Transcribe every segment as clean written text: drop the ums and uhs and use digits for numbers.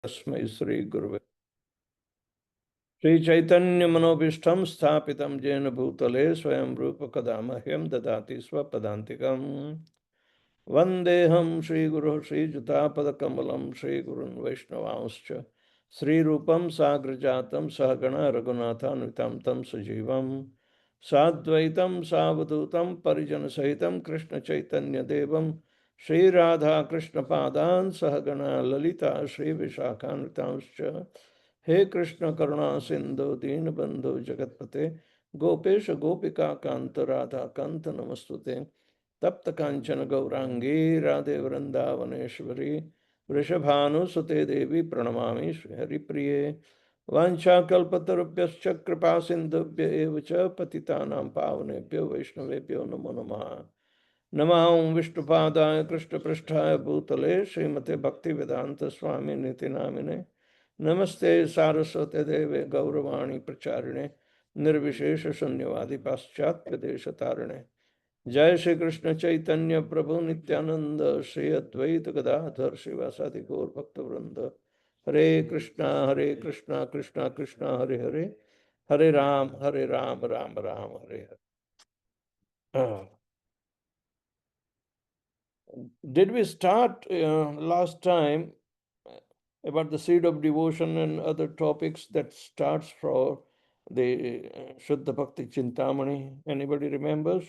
तस्मै श्री गुरुवे श्री चैतन्य मनोभीष्टं स्थापितं येन भूतले स्वयं रूप कदा मह्यं ददाति स्वपदान्तिकम् वन्देऽहं श्रीगुरुः श्रीयुतापदकमलं श्रीगुरुन् वैष्णवांश्च श्रीरूपं साग्रजातं सहगणा रघुनाथान्वितं तं सजीवं साद्वैतं सावधूतं परिजनसहितं कृष्णचैतन्यदेवं श्रीराधाकृष्णपादान् सहगणा ललिता श्रीविशाखान्वितांश्च हे कृष्ण करुणा सिंधु दीनबंधु जगतपते गोपेश गोपिका कांत राधा कांत नमस्तुते तप्त कांचन गौरांगी राधे वृंदावनेश्वरी वृषभानुसुते देवी प्रणमामि हरिप्रिये वाञ्छाकल्पतरुभ्यश्च कृपा सिन्धुभ्य एव च पतितानां पावनेभ्यो वैष्णवेभ्यो नमो नमः। नमः ओं विष्णुपादाय कृष्णपृष्ठाय भूतले श्रीमते भक्तिवेदांत स्वामी निति नामिने नमस्ते सारस्वते देवे गौरवाणी प्रचारिणे निर्विशेष शून्यवादी पाश्चात्य देश तारिणे जय श्री कृष्ण चैतन्य प्रभु नित्यानंद श्री अद्वैत गदाधर श्रीवासादि गौर भक्त वृंद हरे Krishna Krishna Krishna Hare Hare Hare Ram Ram Ram Hare Hare. Did we start last time about the seed of devotion and other topics that starts for the Shuddha Bhakti Chintamani? Anybody remembers?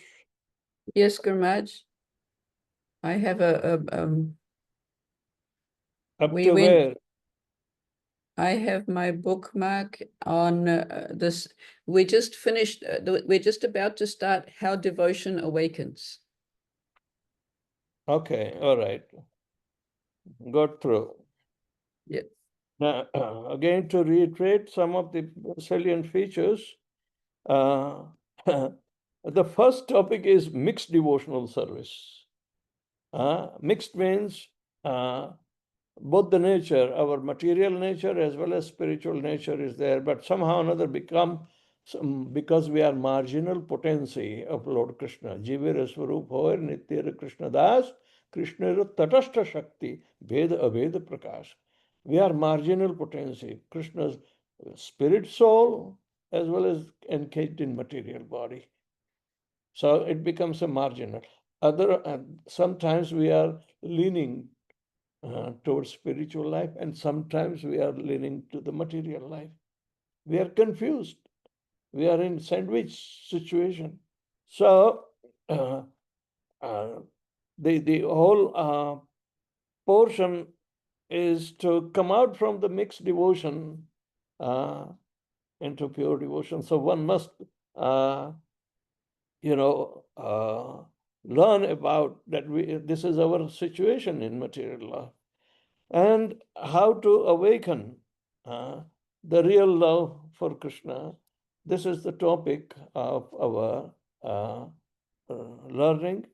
Yes, Gurmaj. I have Up to where? I have my bookmark on this. We just finished, we're just about to start How Devotion Awakens. Okay, all right. Got through. Yeah. Now, again, to reiterate some of the salient features, the first topic is mixed devotional service. Mixed means both the nature, our material nature as well as spiritual nature is there, but somehow or another because we are marginal potency of Lord Krishna. Jivira Swarup Hoer Nityara Krishna Das, Krishna Tatashta Shakti, Veda Aveda Prakash. We are marginal potency. Krishna's spirit soul as well as encaged in material body. So it becomes a marginal. Sometimes we are leaning towards spiritual life, and sometimes we are leaning to the material life. We are confused. We are in sandwich situation. So the whole portion is to come out from the mixed devotion into pure devotion. So one must, learn about that. This is our situation in material life, and how to awaken the real love for Krishna. This is the topic of our learning.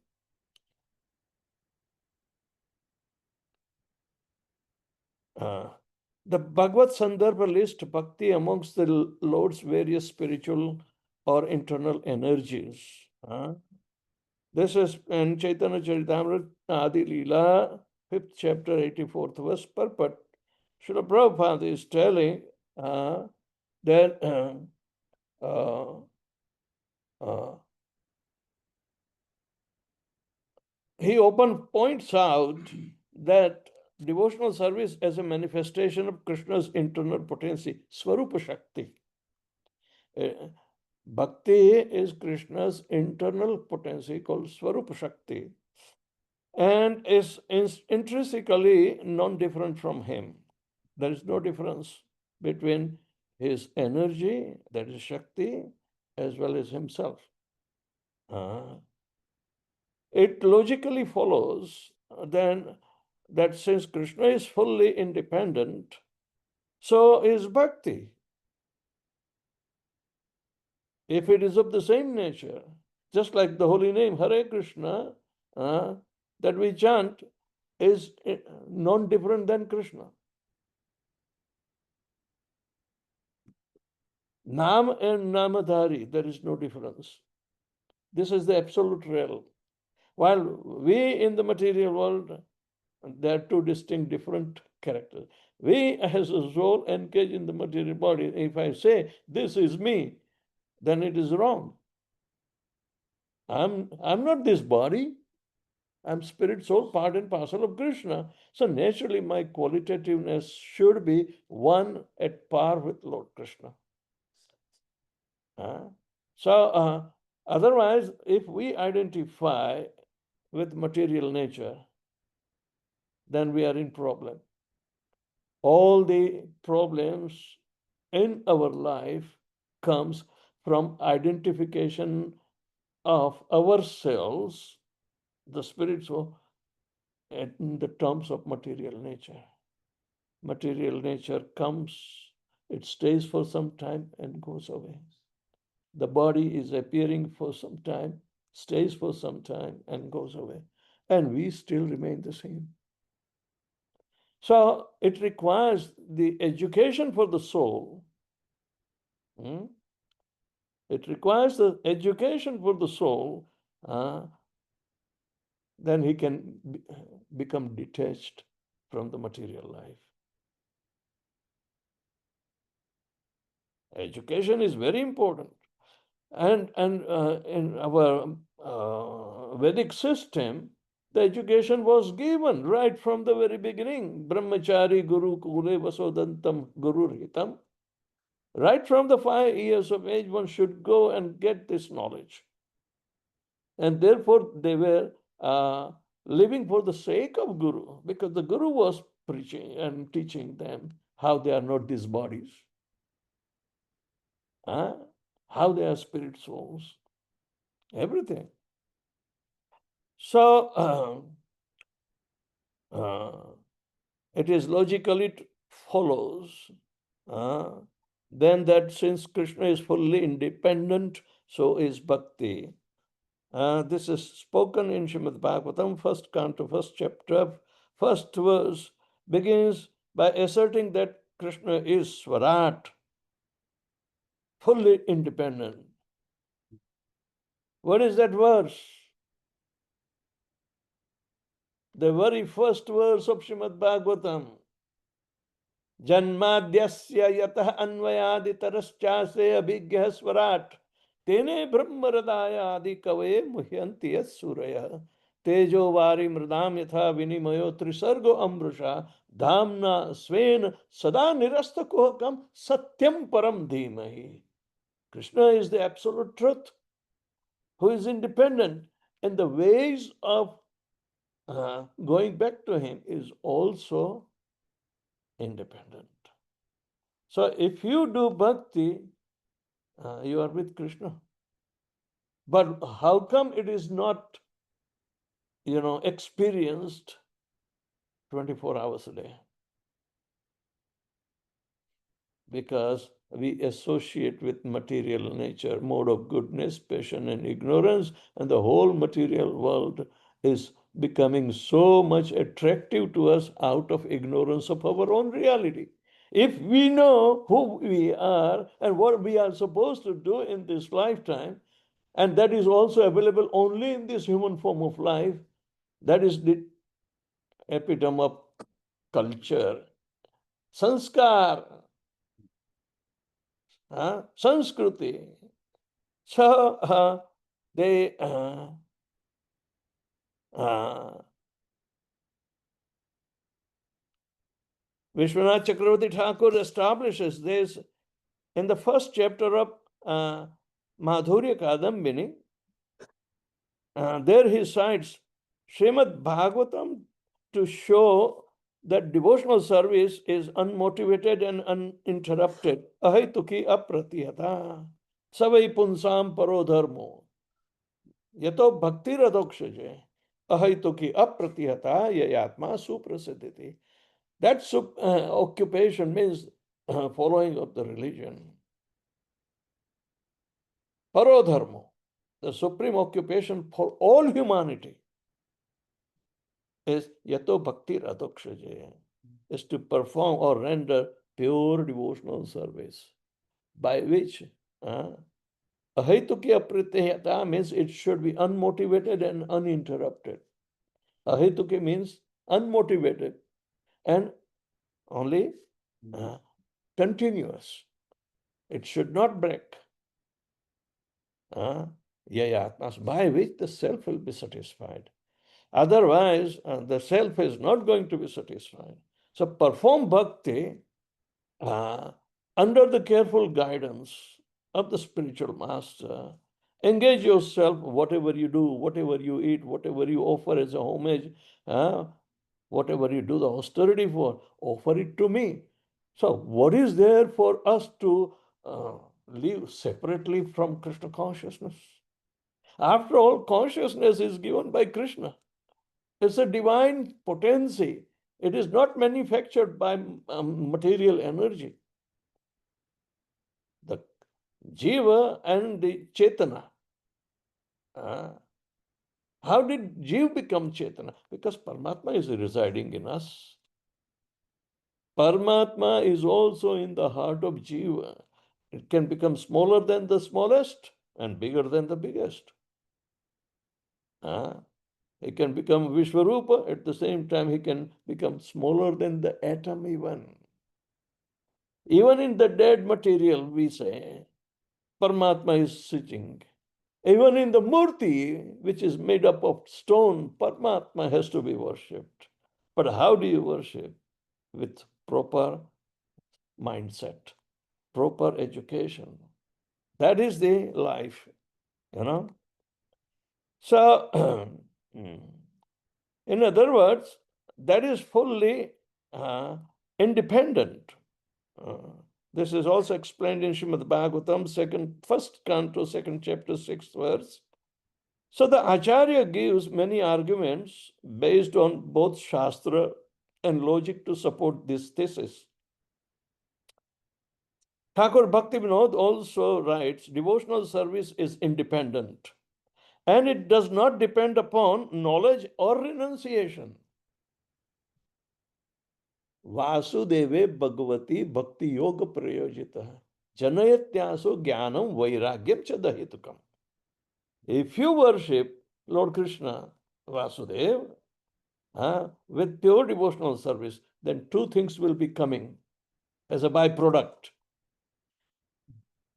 The Bhagavad Sandarbha lists bhakti amongst the Lord's various spiritual or internal energies. This is in Chaitanya Charitamrita Adi Leela, 5th chapter, 84th verse, purport. Srila Prabhupada is telling that he often points out that devotional service as a manifestation of Krishna's internal potency, Swarupa Shakti. Bhakti is Krishna's internal potency called Swarupa Shakti and is intrinsically non-different from him. There is no difference between his energy, that is Shakti, as well as himself. It logically follows then that since Krishna is fully independent, so is Bhakti. If it is of the same nature, just like the holy name Hare Krishna that we chant is non-different than Krishna. Nam and Namadhari, there is no difference. This is the absolute real. While we in the material world They are two distinct, different characters. We as a soul engage in the material body. If I say this is me, then it is wrong. I'm not this body. I'm spirit, soul, part and parcel of Krishna. So naturally, my qualitativeness should be one at par with Lord Krishna. So otherwise, if we identify with material nature, then we are in problem. All the problems in our life comes from identification of ourselves, the spirit soul, in the terms of material nature. Material nature comes, it stays for some time and goes away. The body is appearing for some time, stays for some time and goes away. And we still remain the same. So it requires the education for the soul. It requires the education for the soul. Then he can become detached from the material life. Education is very important. And in our Vedic system, the education was given right from the very beginning. Brahmachari Guru Kule Vasodantam Guru Hitam. Right from the 5 years of age, one should go and get this knowledge. And therefore, they were living for the sake of Guru, because the Guru was preaching and teaching them how they are not these bodies, how they are spirit souls, everything. So it is logically follows then that since Krishna is fully independent, so is bhakti. This is spoken in Srimad Bhagavatam, first canto, first chapter, first verse, begins by asserting that Krishna is Swarat, fully independent. What is that verse? The very first verse of Srimad Bhagavatam. Janmadhyasya yatah anvayaditarascha abhigyah swarat tene brahmaradaya adi kave muhyanti suraya tejo vari mridam yatha vinimayo trisargo amrusha dhamna sven sada nirasta kohakam satyam param dhimahi. Krishna is the absolute truth, who is independent, and the ways of going back to him is also independent. So if you do bhakti, you are with Krishna. But how come it is not, experienced 24 hours a day? Because we associate with material nature, mode of goodness, passion, and ignorance, and the whole material world is becoming so much attractive to us out of ignorance of our own reality. If we know who we are and what we are supposed to do in this lifetime, and that is also available only in this human form of life, that is the epitome of culture, sanskar, Sanskriti. So they Vishwanath Chakravarti Thakur establishes this in the first chapter of Madhurya Kadambini. There he cites Srimad Bhagavatam to show that devotional service is unmotivated and uninterrupted. Ahaituki apratihata savai punsam paro dharmo yato bhakti radokshje ahaituki apratihata yayatma suprasiddhiti. That occupation means following of the religion. Paro dharmo, the supreme occupation for all humanity, is yato bhakti radokshje, is to perform or render pure devotional service, by which ahaituki apratihata means it should be unmotivated and uninterrupted. Ahetuki means unmotivated, and only continuous. It should not break. By which the self will be satisfied. Otherwise, the self is not going to be satisfied. So perform bhakti under the careful guidance of the spiritual master. Engage yourself, whatever you do, whatever you eat, whatever you offer as a homage, whatever you do the austerity for, offer it to me. So what is there for us to live separately from Krishna consciousness? After all, consciousness is given by Krishna. It's a divine potency. It is not manufactured by material energy. The Jiva and the Chetana. How did Jiva become Chetana? Because Paramatma is residing in us. Paramatma is also in the heart of Jiva. It can become smaller than the smallest and bigger than the biggest. He can become Vishwarupa, at the same time he can become smaller than the atom even. Even in the dead material, we say, Paramatma is sitting. Even in the murti, which is made up of stone, Paramatma has to be worshipped. But how do you worship? With proper mindset, proper education. That is the life, you know. So, in other words, that is fully independent. This is also explained in Srimad Bhagavatam, first canto, second chapter, 6th verse. So the Acharya gives many arguments based on both Shastra and logic to support this thesis. Thakur Bhaktivinoda also writes, devotional service is independent and it does not depend upon knowledge or renunciation. Vasudeve Bhagavati Bhakti Yoga Prayojita Janayatyaso Jnanam Vairagyam Chadahitukam. If you worship Lord Krishna, Vasudeva, with pure devotional service, then two things will be coming as a byproduct.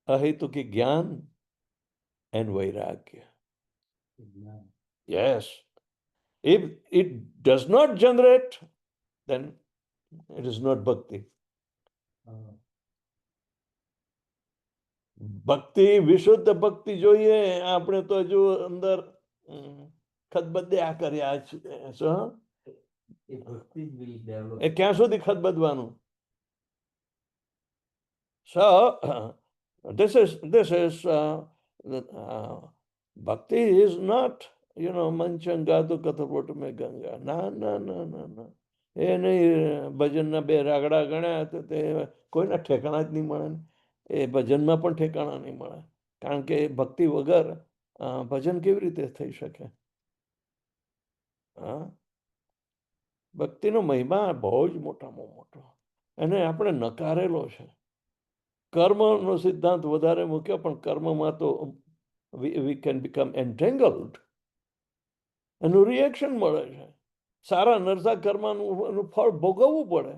Ahituki Gyan and Vairagya. Yes. If it does not generate, then it is not bhakti. ભક્તિ વિશુદ્ધ ભક્તિ જોઈએ આપણે તો હજુ અંદર ખતબદ્યા કર્યા છે એ ક્યાં સુધી ખતબદવાનું? So this is bhakti is not, manchangado kathapot me ganga. ના એ નહીં ભજનના બે રાગડા ગણ્યા તો તે કોઈના ઠેકાણા જ નહીં મળે. એ ભજનમાં પણ ઠેકાણા નહીં મળે, કારણ કે ભક્તિ વગર ભજન કેવી રીતે થઈ શકે? ભક્તિનો મહિમા બહુ જ મોટામાં મોટો, એને આપણે નકારેલો છે. કર્મનો સિદ્ધાંત વધારે મૂક્યો, પણ કર્મમાં તો we can become entangled. એનું રિએક્શન મળે છે. સારા નરસા કર્મનું ફળ ભોગવવું પડે,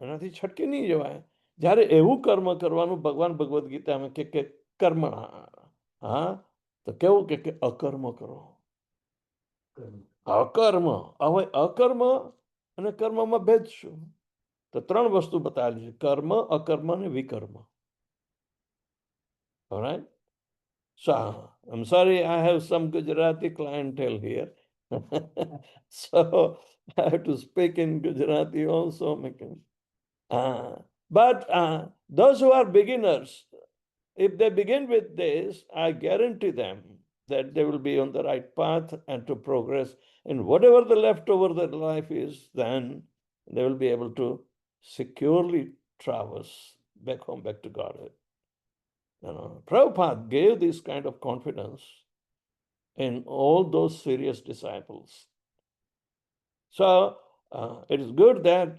એનાથી છટકી નહીં જવાય. જ્યારે એવું કર્મ કરવાનું, ભગવાન ભગવદ્ ગીતામાં કે કર્મ, તો કેવું કે અકર્મ કરો. અકર્મ, હવે અકર્મ અને કર્મમાં ભેદ શું? તો ત્રણ વસ્તુ બતાવેલી છે: કર્મ, અકર્મ અને વિકર્મ. Alright? So, I'm sorry, I have some Gujarati clientele here. So, I have to speak in Gujarati also. But those who are beginners, if they begin with this, I guarantee them that they will be on the right path and to progress in whatever the leftover their life is, then they will be able to securely traverse back home, back to Godhead. Prabhupada gave this kind of confidence in all those serious disciples. So it is good that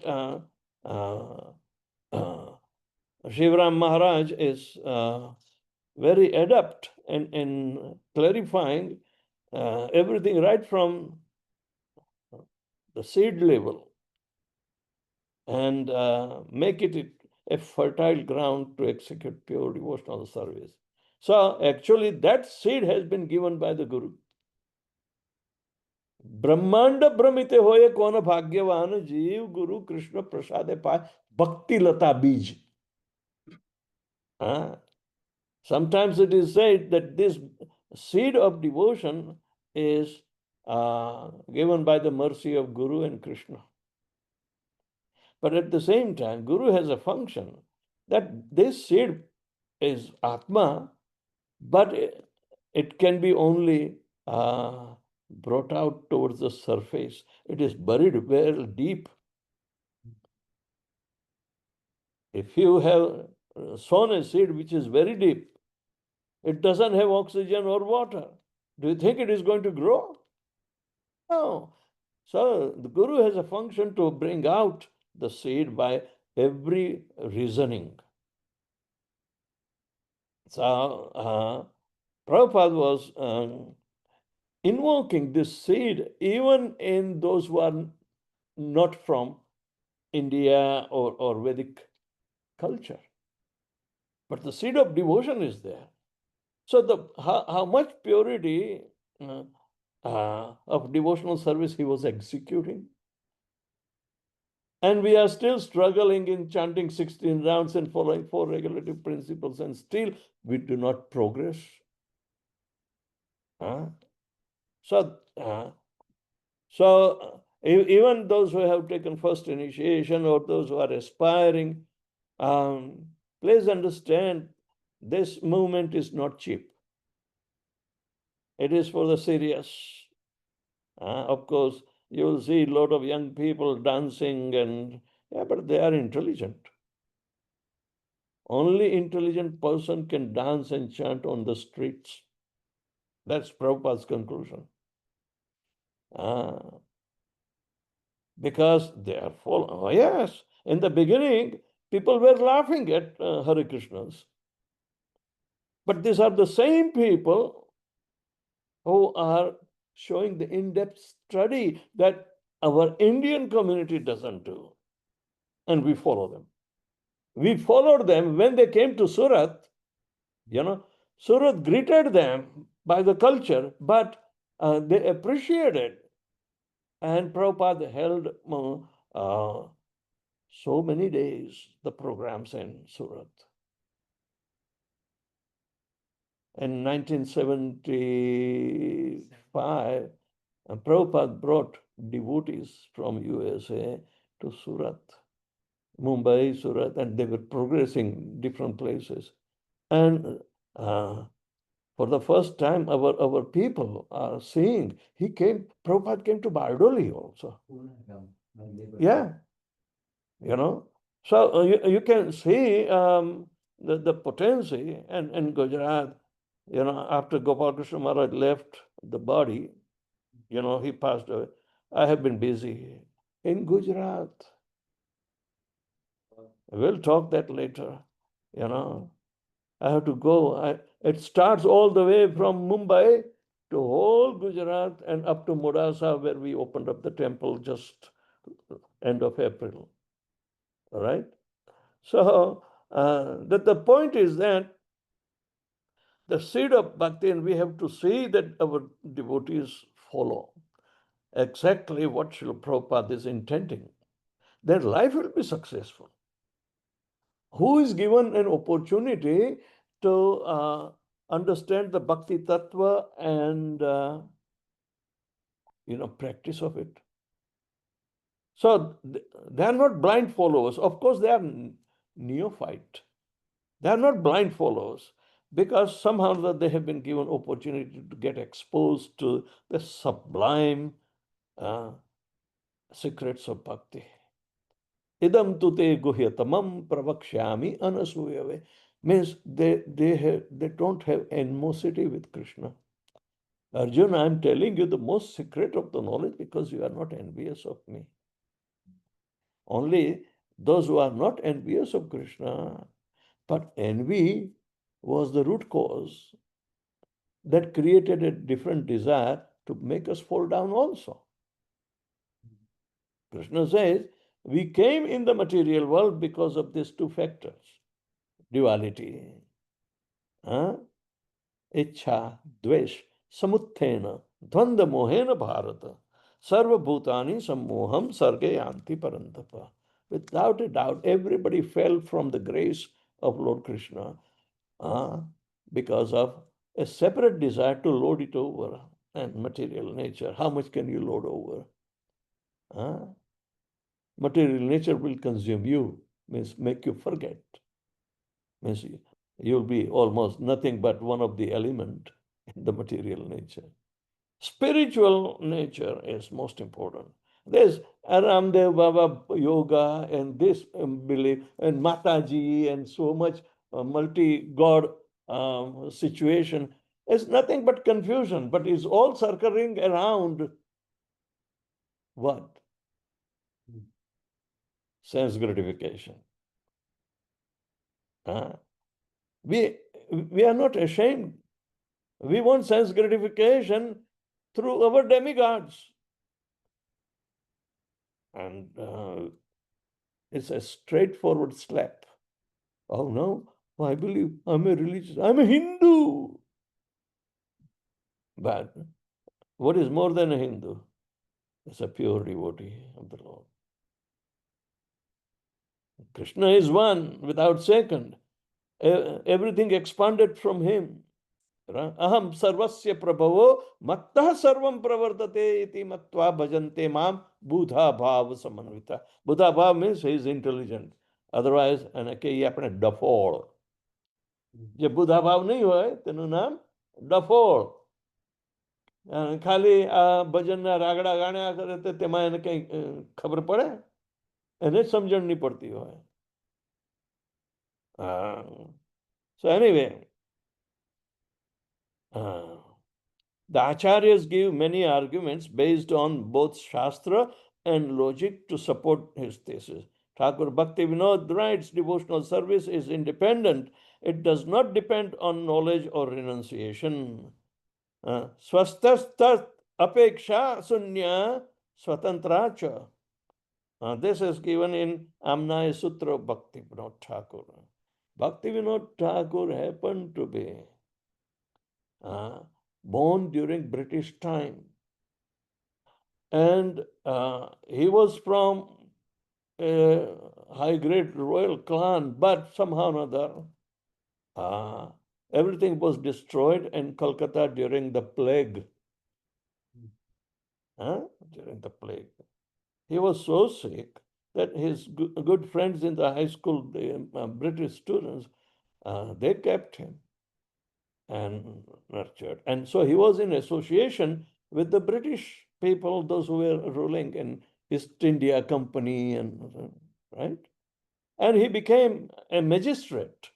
Shivaram Maharaj is very adept in clarifying everything right from seed level and make it a fertile ground to execute pure devotional service. So actually that seed has been given by the Guru. ब्रह्मांड भ्रमित होए कौन भाग्यवान जीव गुरु कृष्ण प्रसादे पाए भक्ति लता बीज. Sometimes it is said that this seed of devotion is given by the mercy of Guru and Krishna. But at the same time, Guru has a function that this seed is Atma, but it can be only brought out towards the surface. It is buried very deep. If you have sown a seed which is very deep, it doesn't have oxygen or water, do you think it is going to grow? No. So the Guru has a function to bring out the seed by every reasoning. So Prabhupada was invoking this seed even in those who are not from India or Vedic culture. But the seed of devotion is there. So how much purity of devotional service he was executing. And we are still struggling in chanting 16 rounds and following 4 regulative principles, and still we do not progress. So even those who have taken first initiation or those who are aspiring, please understand this movement is not cheap. It is for the serious. Of course, you will see a lot of young people dancing, but they are intelligent. Only intelligent person can dance and chant on the streets. That's Prabhupada's conclusion. Because they are following. Yes, in the beginning, people were laughing at Hare Krishnas. But these are the same people who are showing the in-depth study that our Indian community doesn't do. And we follow them. We followed them when they came to Surat. Surat greeted them by the culture, but they appreciated. And Prabhupada held so many days the programs in Surat. In 1975, Prabhupada brought devotees from USA to Surat, Mumbai, Surat, and they were progressing different places. And for the first time, our people are seeing, Prabhupada came to Bardoli also. Yeah. So you can see the potency, and in Gujarat, after Gopal Krishna Maharaj left the body, he passed away. I have been busy in Gujarat. We'll talk that later. I have to go. It starts all the way from Mumbai to whole Gujarat and up to Modasa, where we opened up the temple just end of April. All right. So the point is that the seed of bhakti, and we have to see that our devotees follow exactly what Srila Prabhupada is intending. Their life will be successful. Who is given an opportunity to understand the bhakti tattva and practice of it? So they are not blind followers. Of course, they are neophyte. They are not blind followers, because somehow that they have been given opportunity to get exposed to the sublime secrets of bhakti. Idam tute guhyatamam pravakshyami anasuyave. Means they don't have animosity with Krishna. Arjuna, I am telling you the most secret of the knowledge because you are not envious of me. Only those who are not envious of Krishna, but envy was the root cause that created a different desire to make us fall down also. Krishna says, we came in the material world because of these two factors, duality. Ichha, dvesh, samuthena, dvanda mohena bharata, sarva bhutani sammoham sarge yanti parantapa. Without a doubt, everybody fell from the grace of Lord Krishna because of a separate desire to load it over and material nature. How much can you load over? Material nature will consume you, means make you forget. Means you'll be almost nothing but one of the element in the material nature. Spiritual nature is most important. There's Ramdev Baba yoga and this belief and Mataji and so much multi-god situation. It's nothing but confusion, but it's all circling around what? Sense gratification. We are not ashamed. We want sense gratification through our demigods. And it's a straightforward slap. Oh no, I believe I'm a religious, I'm a Hindu. But what is more than a Hindu? It's a pure devotee of the Lord. Krishna is one without second. Everything expanded from him. Aham sarvasya prabhavo mattah sarvam pravartate iti matva bhajante mam buddha bhav samanvita. Buddha bhav means he is intelligent. Otherwise, એ આપણે ડફોળ. જે બુધા ભાવ નહીં હોય તેનું નામ ડફોળ. ખાલી આ ભજનના રાગડા ગાણ્યા કરે તો તેમાં એને કઈ ખબર પડે? એને સમજણ નહીં પડતી હોય. So anyway, the acharyas give many arguments based on both Shastra and logic to support his thesis. Thakur Bhakti Vinod writes, devotional service is independent. It does not depend on knowledge or renunciation. Swastastat apeksha sunya swatantra cha. This is given in Amnaya Sutra of Bhakti Vinod Thakur. Bhakti Vinod Thakur happened to be born during British time. And he was from a high-grade royal clan, but somehow or another, everything was destroyed in Calcutta during the plague. During the plague. He was so sick that his good friends in the high school, the British students, they kept him and nurtured. And so he was in association with the British people, those who were ruling in East India Company, and right? And he became a magistrate.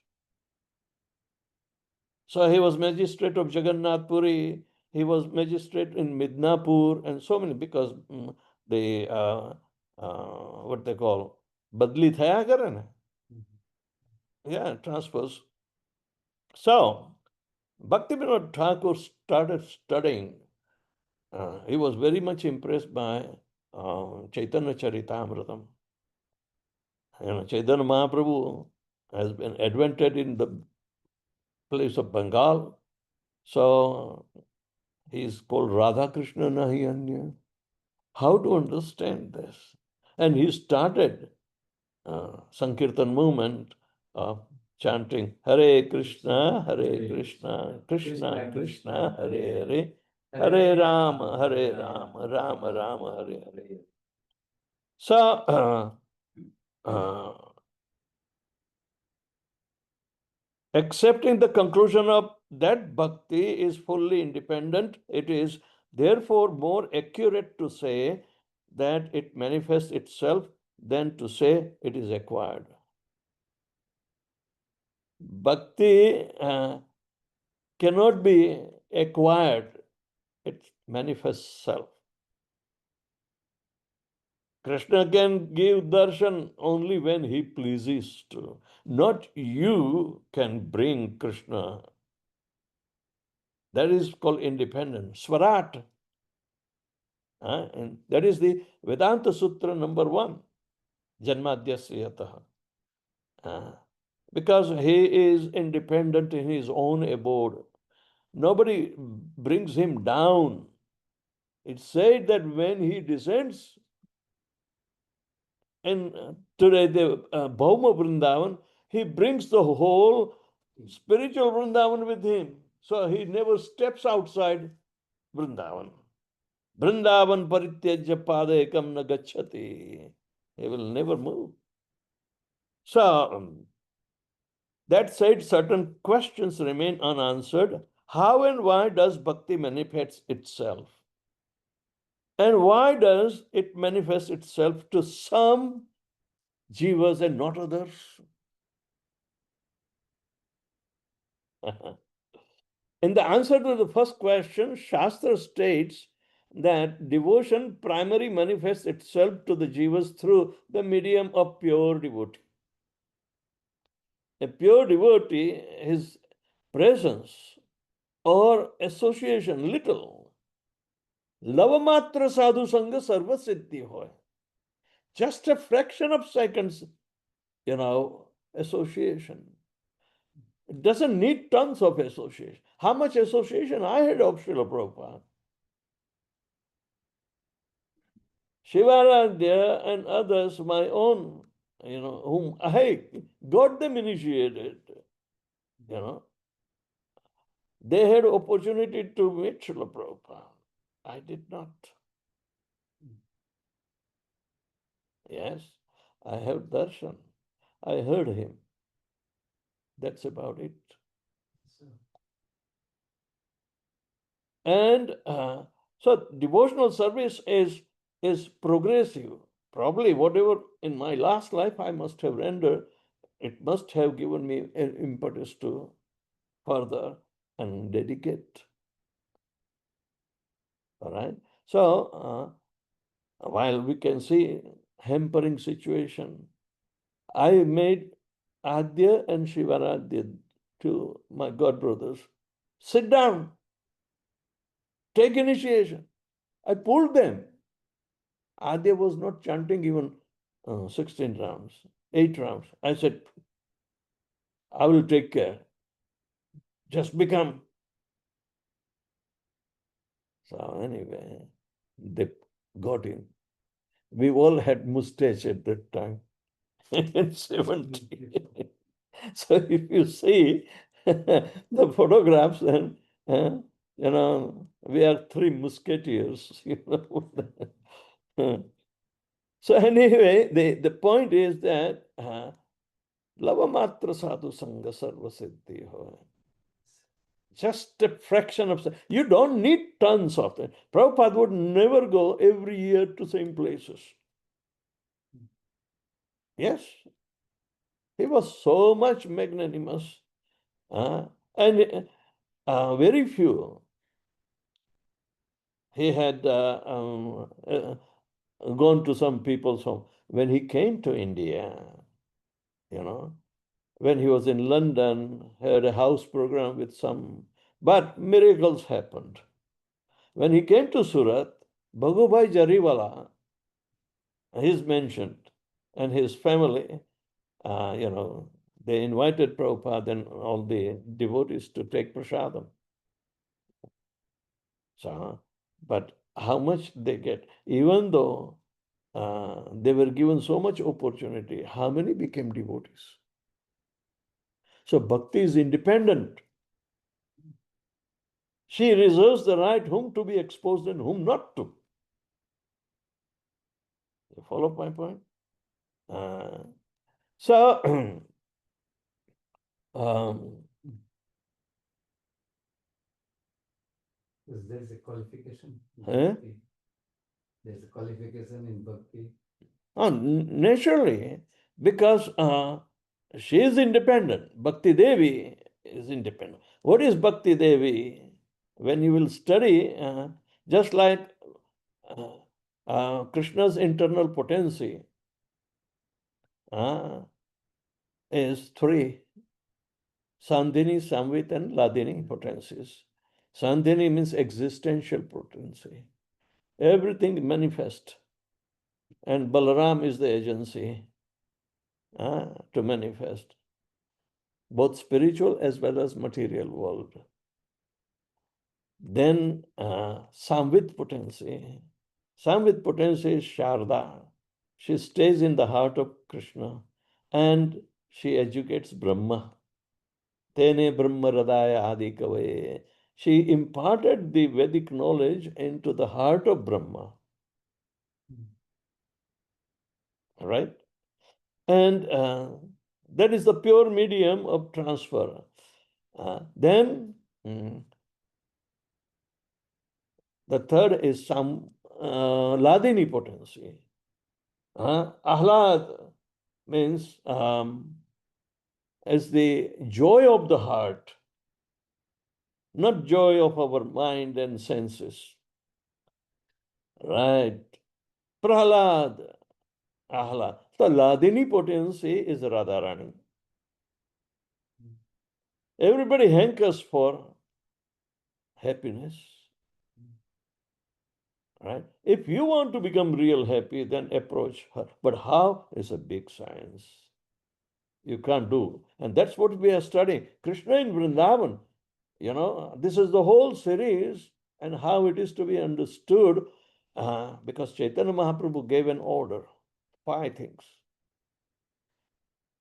So he was magistrate of Jagannath Puri, he was magistrate in Midnapur, and so many, because the what they call badli thaya kare na. Yeah, transfers. So Bhaktivinoda Thakur started studying. He was very much impressed by Chaitanya Charitamrita. Chaitanya Mahaprabhu has been advented in the place of Bengal. So he is called Radha Krishna Nahi Anya. How to understand this? And he started Sankirtan movement of chanting Hare Krishna, Krishna Krishna, Hare Hare, Hare Rama, Rama Rama, Hare Hare. So, accepting the conclusion of that bhakti is fully independent, it is therefore more accurate to say that it manifests itself than to say it is acquired. Bhakti cannot be acquired, it manifests self. Krishna can give darshan only when he pleases to. Not you can bring Krishna. That is called independence. Swarat. And that is the Vedanta Sutra number 1, Janmadhyasya Yataha. Because he is independent in his own abode. Nobody brings him down. It's said that when he descends, and today the Bhauma Vrindavan, he brings the whole spiritual Vrindavan with him. So he never steps outside Vrindavan. Vrindavan parityajya padekam na gacchati. He will never move. So, that said, certain questions remain unanswered. How and why does bhakti manifest itself? And why does it manifest itself to some jivas and not others? In the answer to the first question, Shastra states that devotion primarily manifests itself to the jivas through the medium of pure devotee. A pure devotee, his presence or association, little. Lavamatra sadhu sangha sarva siddhi hoy. Just a fraction of seconds, association. It doesn't need tons of association. How much association I had of Srila Prabhupada? Shivaradhya and others, my own, whom I got them initiated, they had opportunity to meet Srila Prabhupada. I did not. Yes, I have darshan. I heard him. That's about it. And so devotional service is progressive. Probably whatever in my last life I must have rendered, it must have given me an impetus to further and dedicate. All right. So while we can see hampering situation, I made Adya and Shivaradhya, two my god brothers, sit down, take initiation. I pulled them. Adya was not chanting even 16 rounds, 8 rounds. I said, I will take care. Just become. So anyway, they got in. We all had mustache at that time. In 70. So if you see the photographs, then we are 3 musketeers. So anyway, the point is that lavamatra sadhu sangha sarva siddhi hoy. Just a fraction of, you don't need tons of it. Prabhupada would never go every year to same places. Yes, he was so much magnanimous, and very few. He had gone to some people's home. When he came to India, when he was in London, had a house program with some, but miracles happened. When he came to Surat, Bhagubhai Jariwala, he's mentioned, and his family, they invited Prabhupada and all the devotees to take prasadam. So, but how much they get? Even though they were given so much opportunity, how many became devotees? So bhakti is independent. She reserves the right whom to be exposed and whom not to. You follow my point? So, there's a qualification. Bhakti. There's a qualification in bhakti. Naturally, because she is independent. Bhakti Devi is independent. What is Bhakti Devi? When you will study, just like Krishna's internal potency is 3. Sandhini, Samvit, and Ladini potencies. Sandhini means existential potency. everything manifest. And Balaram is the agency to manifest both spiritual as well as material world. Then Samvit potency. Samvit potency is Sharda. She stays in the heart of Krishna and she educates Brahma. Tene Brahma Radaya Adi Kavaye. She imparted the Vedic knowledge into the heart of Brahma. Right? And that is the pure medium of transfer. Then the third is some Ladini potency. Ahlad means as the joy of the heart, not joy of our mind and senses. Right. Prahlad, Ahlad. So Ladini potency is Radharani. Everybody hankers for happiness. Right? If you want to become real happy, then approach her. But how is a big science. You can't do. And that's what we are studying. Krishna in Vrindavan. This is the whole series and how it is to be understood because Chaitanya Mahaprabhu gave an order, 5 things.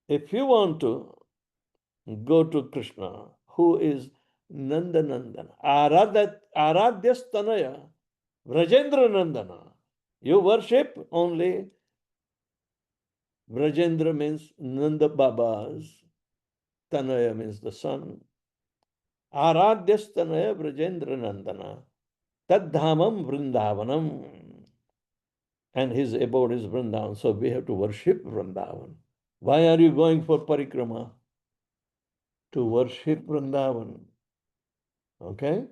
If you want to go to Krishna, who is Nanda Nandana, Aradhyastanaya, Vrajendra Nandana, you worship only Vrajendra means Nanda Baba's, Tanaya means the son. Aradhyastanaya Vrajendra Nandana, Tadhamam Vrindavanam. And his abode is Vrindavan. So we have to worship Vrindavan. Why are you going for parikrama? To worship Vrindavan. Okay?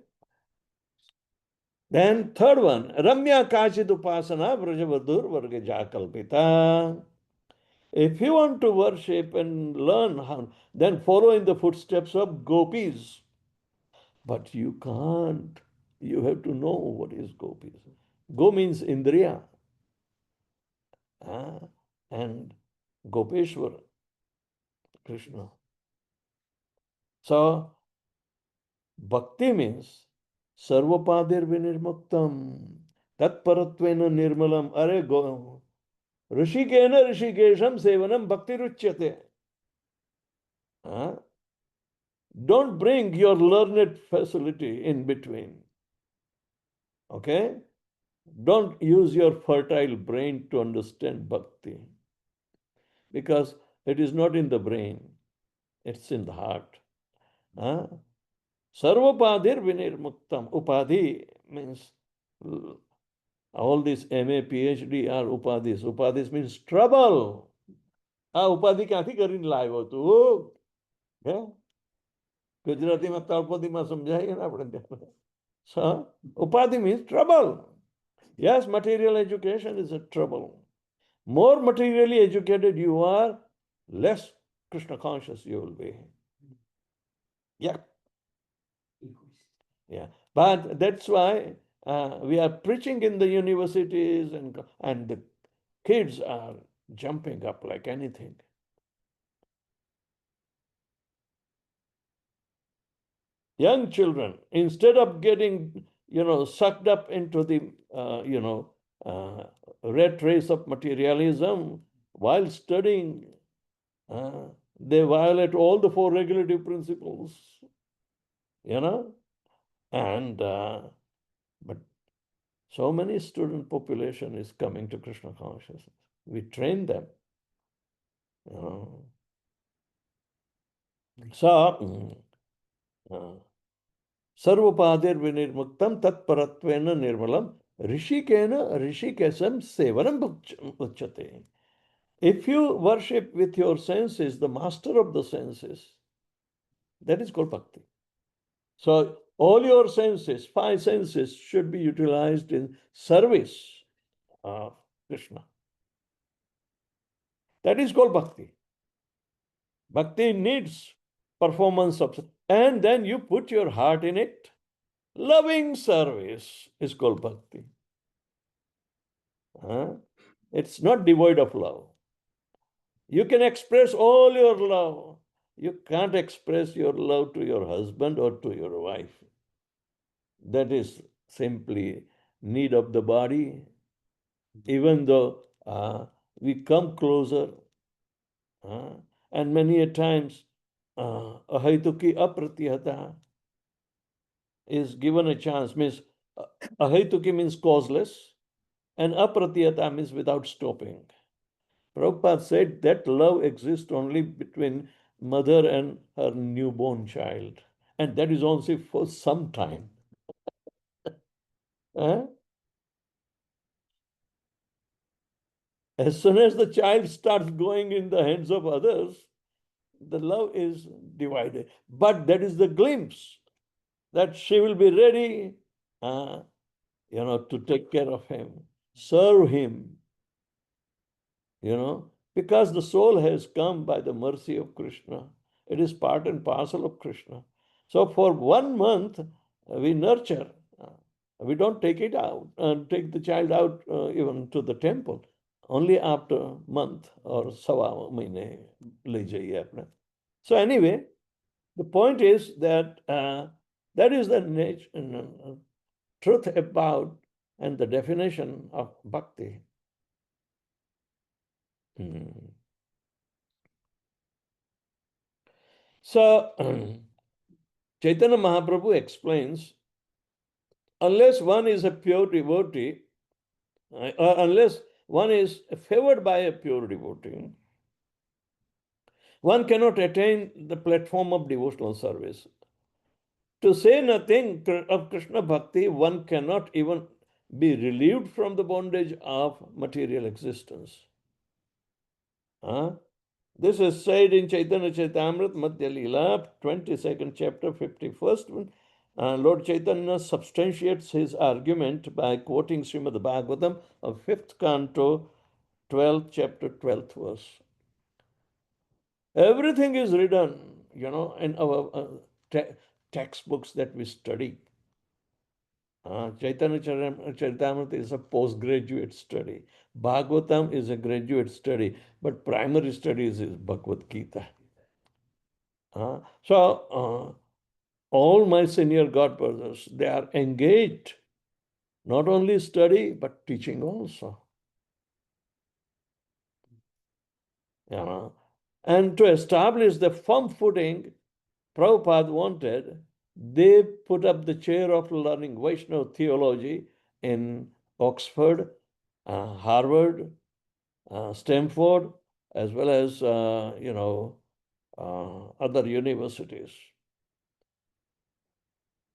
Then third one, Ramya Kachid Upasana Vrajavadur Vargaja Kalpita. If you want to worship and learn how, then follow in the footsteps of gopis. But you can't. You have to know what is gopis. Go means Indriya. And Gopeshwar, Krishna. So, bhakti means sarvapadir vinirmuktam tatparatvena nirmalam are go rishikena rishikesham sevanam bhakti ruchyate. Don't bring your learned facility in between. Okay? Don't use your fertile brain to understand bhakti. Because it is not in the brain, it's in the heart. Sarvapadir vinirmuktam. Upadhi means all these MA, PhD are upadhis. Upadhis means trouble. ઉપાધિ ક્યાંથી કરીને લાવ્યો તું હે ગુજરાતીમાં તળપદીમાં સમજાય ને આપણે ત્યાં. So upadhi means trouble. Yes, material education is a trouble. More materially educated you are, less Krishna conscious you will be. Yeah. Yeah. But that's why we are preaching in the universities and the kids are jumping up like anything. Young children, instead of getting, sucked up into the, rat race of materialism, while studying, they violate all the 4 regulative principles, and but so many student population is coming to Krishna consciousness. We train them. So, Sarvapadir vinirmuktam tatparatvena nirmalam rishikena rishikesam sevanam uchate. If you worship with your senses, the master of the senses, that is called bhakti. So all your senses, 5 senses, should be utilized in service of Krishna. That is called bhakti. Bhakti needs performance of, and then you put your heart in it. Loving service is called bhakti. It's not devoid of love. You can express all your love. You can't express your love to your husband or to your wife. That is simply need of the body. Even though we come closer, and many a times ahaituki apratihata is given a chance, means ahaituki means causeless, and apratihata means without stopping. Prabhupada said that love exists only between mother and her newborn child, and that is only for some time. As soon as the child starts going in the hands of others, the love is divided. But that is the glimpse that she will be ready, to take care of him, serve him, because the soul has come by the mercy of Krishna. It is part and parcel of Krishna. So for 1 month, we nurture. We don't take it out, take the child out even to the temple. Only after a month or sawa mahine le jaiye apne. So anyway, the point is that that is the nature, truth about and the definition of bhakti. So Chaitanya Mahaprabhu explains, unless one is a pure devotee, or unless one is favored by a pure devotee, one cannot attain the platform of devotional service. To say nothing of Krishna Bhakti, one cannot even be relieved from the bondage of material existence. This is said in Chaitanya Chaitamrita Madhya Leela, 22nd chapter, 51st one. Lord Chaitanya substantiates his argument by quoting Srimad Bhagavatam of 5th canto, 12th chapter, 12th verse. Everything is written, in our textbooks that we study. Chaitanya Charitamrita is a postgraduate study. Bhagavatam is a graduate study, but primary studies is Bhagavad Gita. So all my senior God brothers, they are engaged, not only study, but teaching also. And to establish the firm footing Prabhupada wanted, they put up the chair of learning Vaishnava theology in Oxford, Harvard, Stanford, as well as, other universities.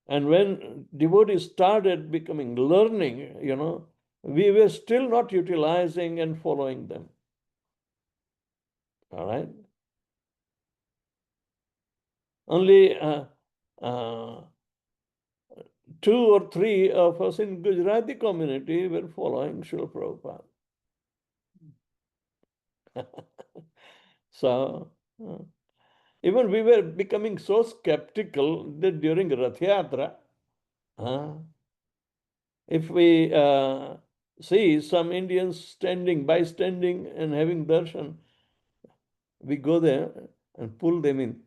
And when devotees started becoming learning, we were still not utilizing and following them. All right? Only 2 or 3 of us in Gujarati community were following Srila Prabhupada. So, even we were becoming so skeptical that during Rath Yatra, if we see some Indians standing and having darshan, we go there and pull them in.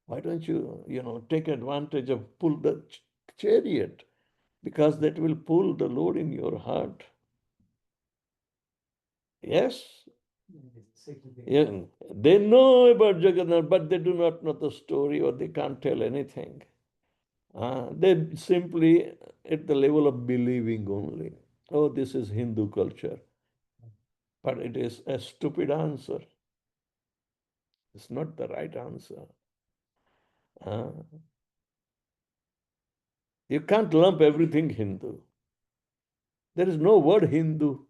Why don't you, take advantage of pull the chariot? Because that will pull the load in your heart. Yes. Yeah. They know about Jagannath, but they do not know the story or they can't tell anything. They simply at the level of believing only. Oh, this is Hindu culture. But it is a stupid answer. It's not the right answer. You can't lump everything Hindu. There is no word Hindu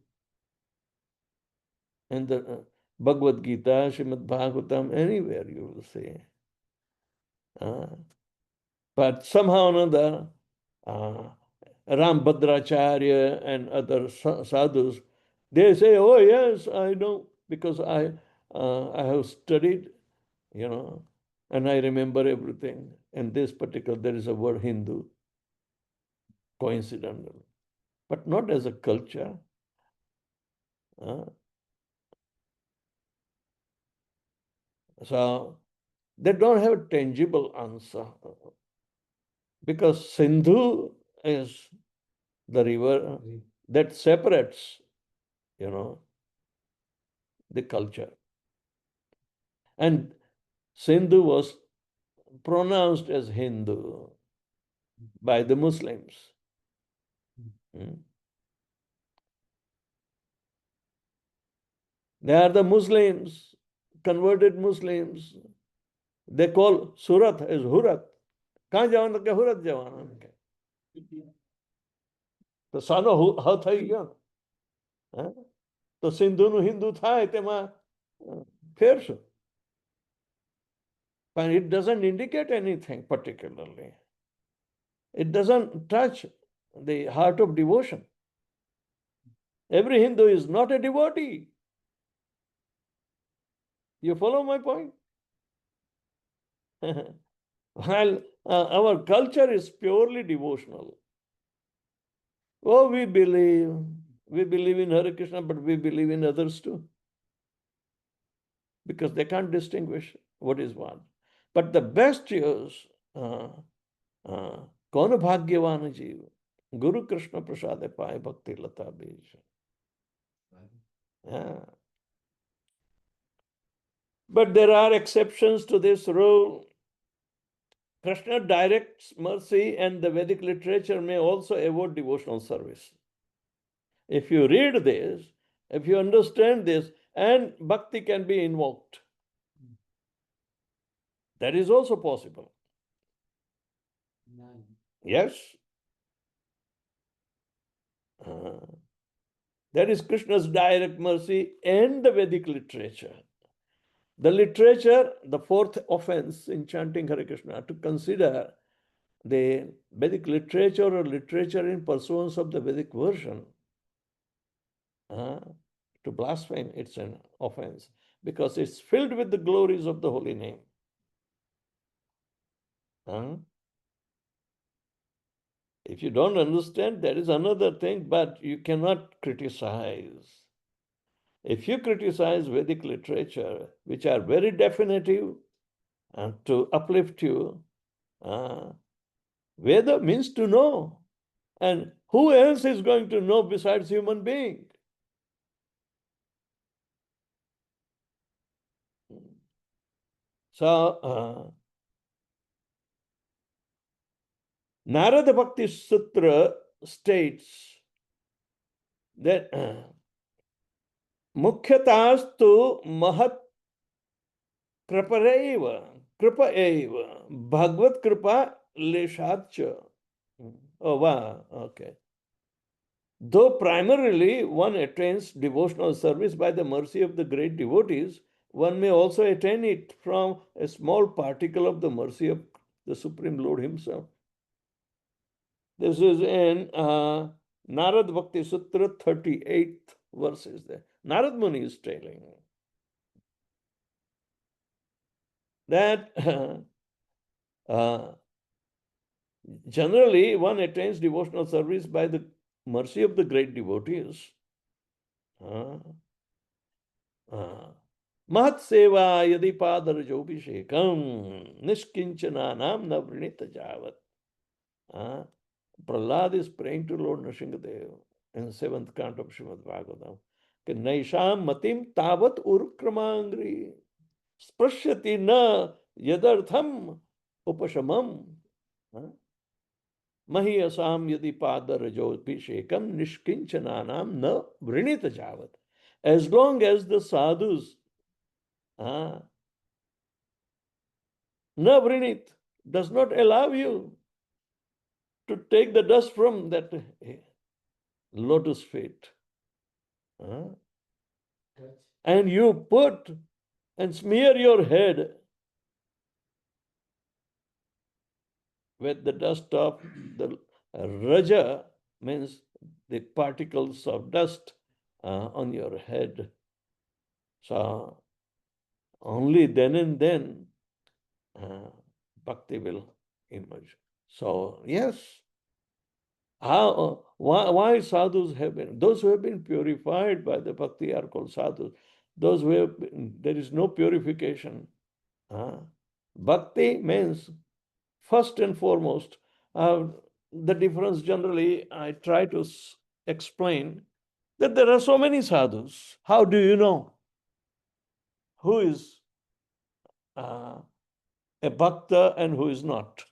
in the Bhagavad Gita, Srimad Bhagavatam, anywhere you will say. But somehow or another, Ram Bhadracharya and other sadhus, they say, oh yes, I know, because I have studied, and I remember everything. In this particular, there is a word Hindu, coincidental. but not as a culture. So they don't have a tangible answer, because Sindhu is the river that separates, the culture. And Sindhu was pronounced as Hindu by the Muslims. They are the Muslims, converted Muslims. They call Surat as Hurat. कहाँ जवान के हुरत जवान के तो सानो ह થઈ ગયો ને તો સિંધુનું હિન્દુ થાય તેમાં ફેર શું? But it doesn't indicate anything particularly. It doesn't touch the heart of devotion. Every Hindu is not a devotee. You follow my point? While our culture is purely devotional. Oh, we believe in Hare Krishna, but we believe in others too. Because they can't distinguish what is what. But the best is, कौन भाग्यवान जीव गुरु कृष्ण प्रसाद पाए भक्ति लता बीज. But there are exceptions to this rule. Krishna directs mercy, and the Vedic literature may also avoid devotional service. If you read this, if you understand this, and bhakti can be invoked. That is also possible. Yes. That is Krishna's direct mercy and the Vedic literature. The literature, the fourth offense in chanting Hare Krishna, to consider the Vedic literature or literature in pursuance of the Vedic version. To blaspheme, it's an offense, because it's filled with the glories of the holy name. If you don't understand, that is another thing, but you cannot criticize. If you criticize Vedic literature, which are very definitive and to uplift you, Veda means to know. And who else is going to know besides human being? So, Narada Bhakti Sutra states that Mukhyatastu Mahat Kripa eva Bhagavad Kripa Leshatcha. Oh, wow, okay. Though primarily one attains devotional service by the mercy of the great devotees, one may also attain it from a small particle of the mercy of the Supreme Lord Himself. This is in Narad Bhakti Sutra 38th verse is there. Narad Muni is telling that generally one attains devotional service by the mercy of the great devotees. Mahat seva yadi padarajobhishekam nishkinchananam navrinita javat. Prahlad is praying to Lord Nrsimhadev in the 7th canto of Srimad Bhagavatam. Naisham matim tavat urkramangri sprashyati na yadartham upashamam. Mahiyasam yadi padarajobhishekam nishkinchananam na vrinita javat. As long as the sadhus na vrinit does not allow you to take the dust from that lotus feet. And you put and smear your head with the dust of the raja, means the particles of dust on your head. So only then and then bhakti will emerge. So yes, Why sadhus have been, those who have been purified by the bhakti are called sadhus. Those who have been, there is no purification. Bhakti means first and foremost, the difference generally I try to explain that there are so many sadhus. How do you know who is a bhakta and who is not?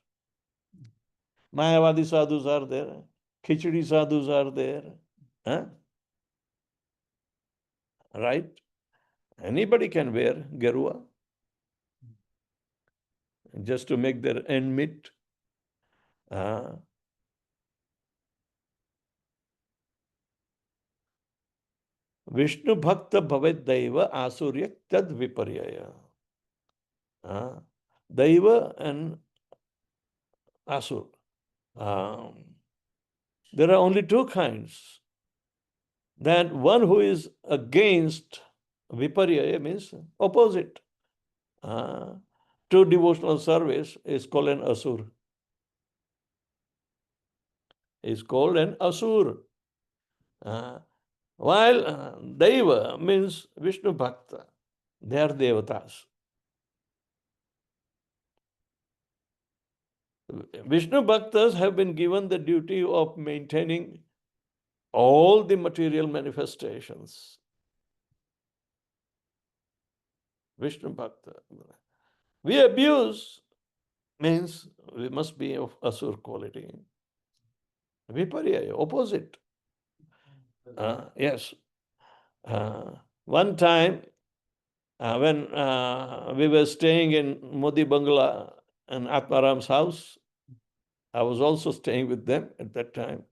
Mayavadi sadhus are there, Khichdi sadhus are there. Right? Anybody can wear Garua just to make their end meet. Vishnu Bhakta Bhavet Daiva Asurya Tad Viparyaya. Daiva and Asur. There are only two kinds. That one who is against Viparyaya means opposite. To devotional service is called an Asur. Is called an Asur. While Daiva means Vishnu Bhakta. They are Devatas. Vishnu Bhaktas have been given the duty of maintaining all the material manifestations. Vishnu Bhakta. We abuse means we must be of Asur quality. Viparyaya, opposite. Yes. One time when we were staying in Modi Bangla and Atmaram's house, I was also staying with them at that time.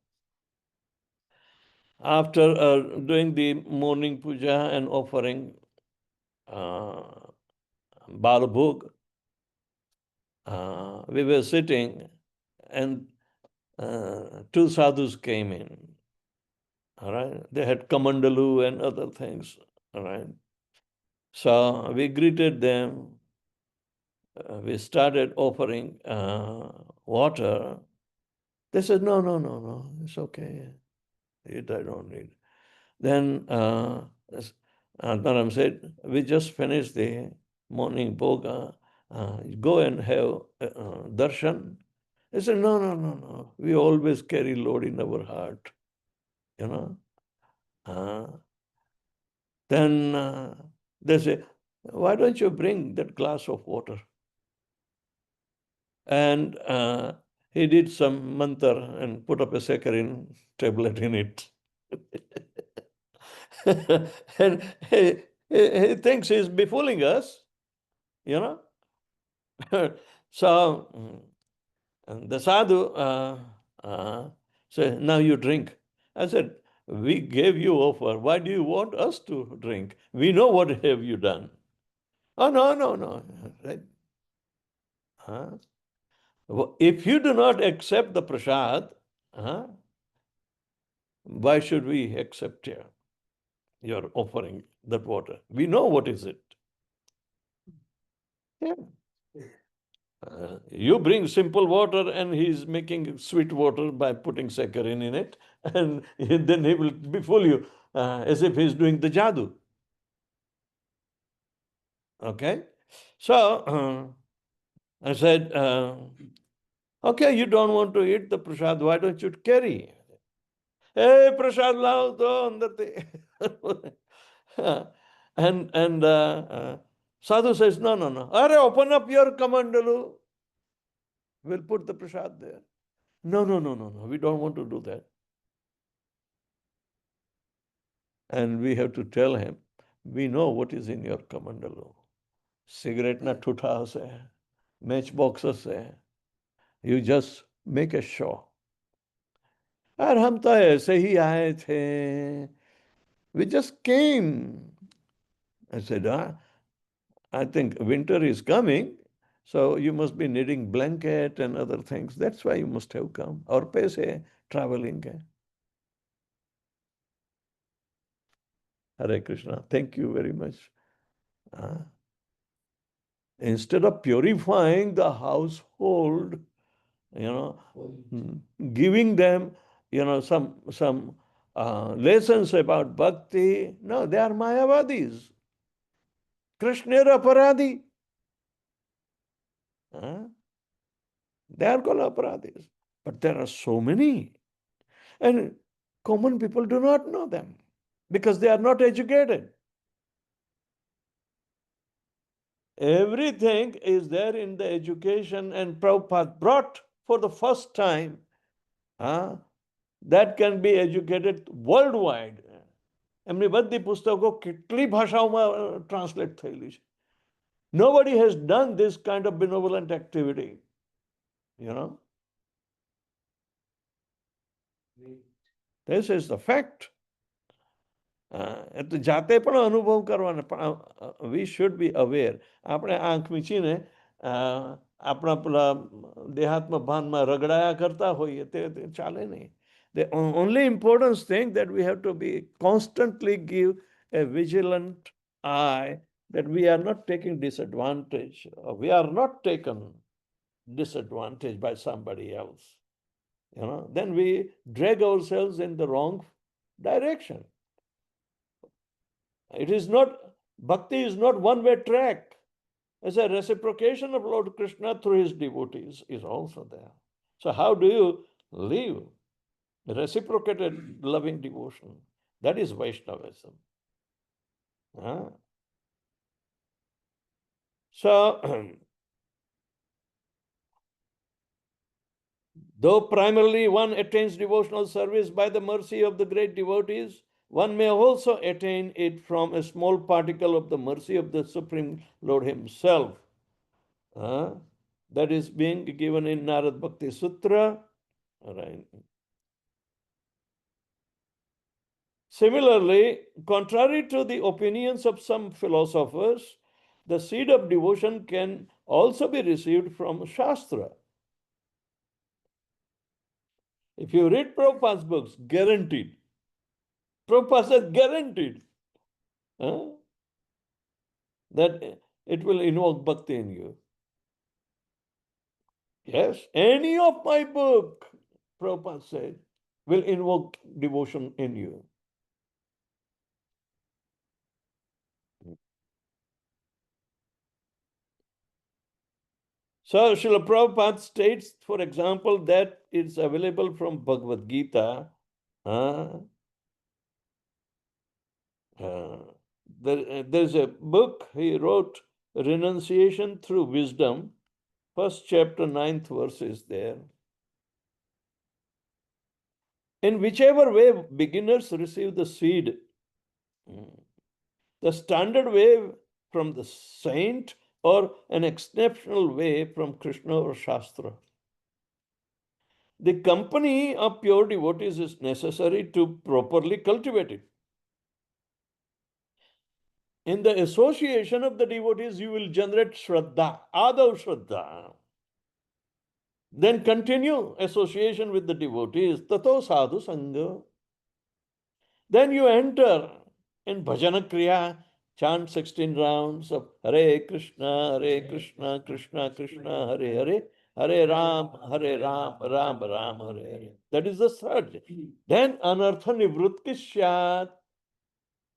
After doing the morning puja and offering Balabhog, we were sitting and two sadhus came in. All right. They had kamandalu and other things. All right. So we greeted them. We started offering water. They said, no, it's okay. I don't need. Then Admaram said, we just finished the morning bhoga. Go and have darshan. They said, no. We always carry load in our heart. Then they say, why don't you bring that glass of water? And he did some mantra and put up a saccharin tablet in it. And he thinks he's befooling us, So the sadhu said, now you drink. I said, we gave you offer. Why do you want us to drink? We know what have you done. Oh, no. Right? If you do not accept the prasad, why should we accept your offering that water? We know what is it. Yeah. You bring simple water and he's making sweet water by putting saccharin in it, and then he will befool you as if he's doing the jadoo. Okay? So I said, okay, you don't want to eat the prasad, why don't you carry? Hey, prasad lao to andar. And sadhu says, no. Are, open up your kamandalu. We'll put the prasad there. No. We don't want to do that. And we have to tell him, we know what is in your kamandalu. Cigarette na thutha se, matchboxes se. You just make a show. और हम तो ऐसे ही आए थे. We just came. I said, I think winter is coming, so you must be needing blanket and other things. That's why you must have come. Aur paise traveling hai. Hare Krishna. Thank you very much. Instead of purifying the household, giving them, some lessons about bhakti. No, they are Mayavadis. Krishnera Aparadhi. They are called Aparadhis. But there are so many. And common people do not know them because they are not educated. Everything is there in the education, and Prabhupada brought for the first time that can be educated worldwide. એમની બધી પુસ્તકો કેટલી ભાષાઓમાં translate થયેલી છે. Nobody has done this kind of benevolent activity, This is the fact. એટલે જાતે પણ અનુભવ કરવાનો, પણ વી શુડ બી અવેર. આપણે આંખ મીચીને આપણા પેલા દેહાત્મ ભાનમાં રગડાયા કરતા હોઈએ તે ચાલે નહીં. The only important thing that we have to be constantly give a vigilant eye that we are not taking disadvantage, or we are not taken disadvantage by somebody else. Then we drag ourselves in the wrong direction. It is not, bhakti is not one-way track. As a reciprocation of Lord Krishna through his devotees is also there. So how do you live reciprocated loving devotion? That is Vaishnavism. So, though primarily one attains devotional service by the mercy of the great devotees, one may also attain it from a small particle of the mercy of the Supreme Lord himself. That is being given in Narad Bhakti Sutra. Right. Similarly, contrary to the opinions of some philosophers, the seed of devotion can also be received from Shastra. If you read Prabhupada's books, guaranteed. Prabhupada says guaranteed that it will invoke bhakti in you. Yes, any of my book, Prabhupada said, will invoke devotion in you. So Srila Prabhupada states, for example, that it's available from Bhagavad Gita. There's a book he wrote, Renunciation Through Wisdom. First chapter, 9th verse is there. In whichever way beginners receive the seed, the standard way from the saint or an exceptional way from Krishna or Shastra. The company of pure devotees is necessary to properly cultivate it. In the association of the devotees, you will generate Shraddha, Adav Shraddha. Then continue association with the devotees, Tato Sadhu Sangha. Then you enter in Bhajana Kriya, chant 16 rounds of Hare Krishna, Krishna Krishna, Hare Hare, Hare Ram, Ram Ram, Hare Hare. That is the third. Then Anartha Nivrutti Syat.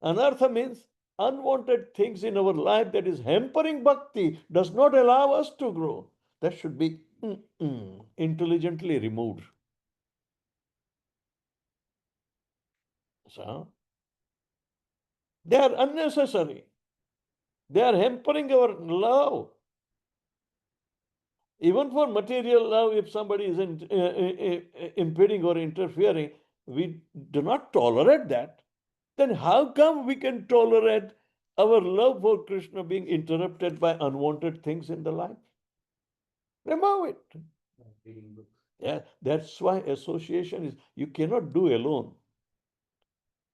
Anartha means unwanted things in our life that is hampering bhakti, does not allow us to grow. That should be intelligently removed. So, they are unnecessary. They are hampering our love. Even for material love, if somebody is impeding or interfering, we do not tolerate that. Then how come we can tolerate our love for Krishna being interrupted by unwanted things in the life? Remove it. Reading books. Yeah, that's why association is, you cannot do alone.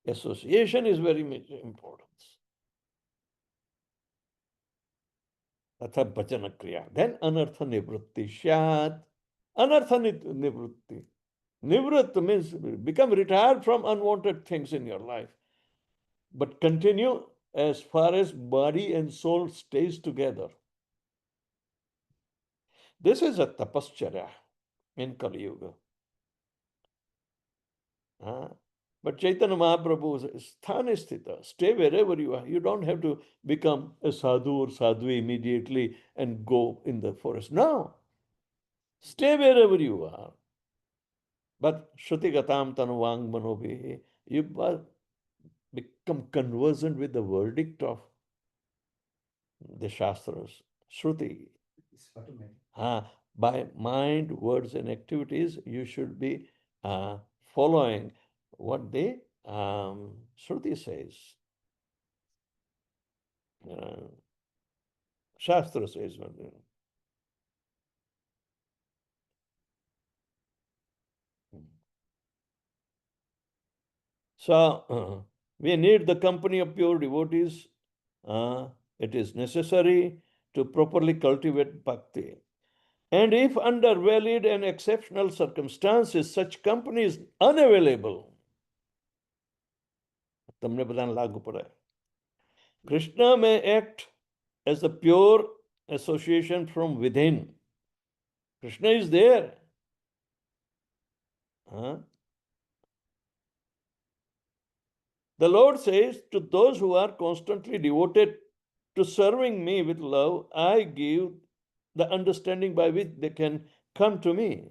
Association is very much important. Atha bhajana kriya. Then anartha nivrutti syat. Anartha nivrutti. Nivrutti means become retired from unwanted things in your life. But continue as far as body and soul stays together. This is a tapascharya in Kali Yuga. But Chaitanya Mahaprabhu says, Sthane sthita, stay wherever you are. You don't have to become a sadhu or sadhu immediately and go in the forest. No, stay wherever you are. But Shruti Gatam Tanuvang Manobhi, you become conversant with the verdict of the Shastras, Shruti. It's automatic. By mind, words, and activities, you should be following what the Shruti says. Shastra says. So, we need the company of pure devotees. It is necessary to properly cultivate bhakti. And if under valid and exceptional circumstances such company is unavailable, તમને બધાને લાગુ પડે. Krishna may act as the pure association from within. Krishna is there. The Lord says, to those who are constantly devoted to serving me with love, I give the understanding by which they can come to me.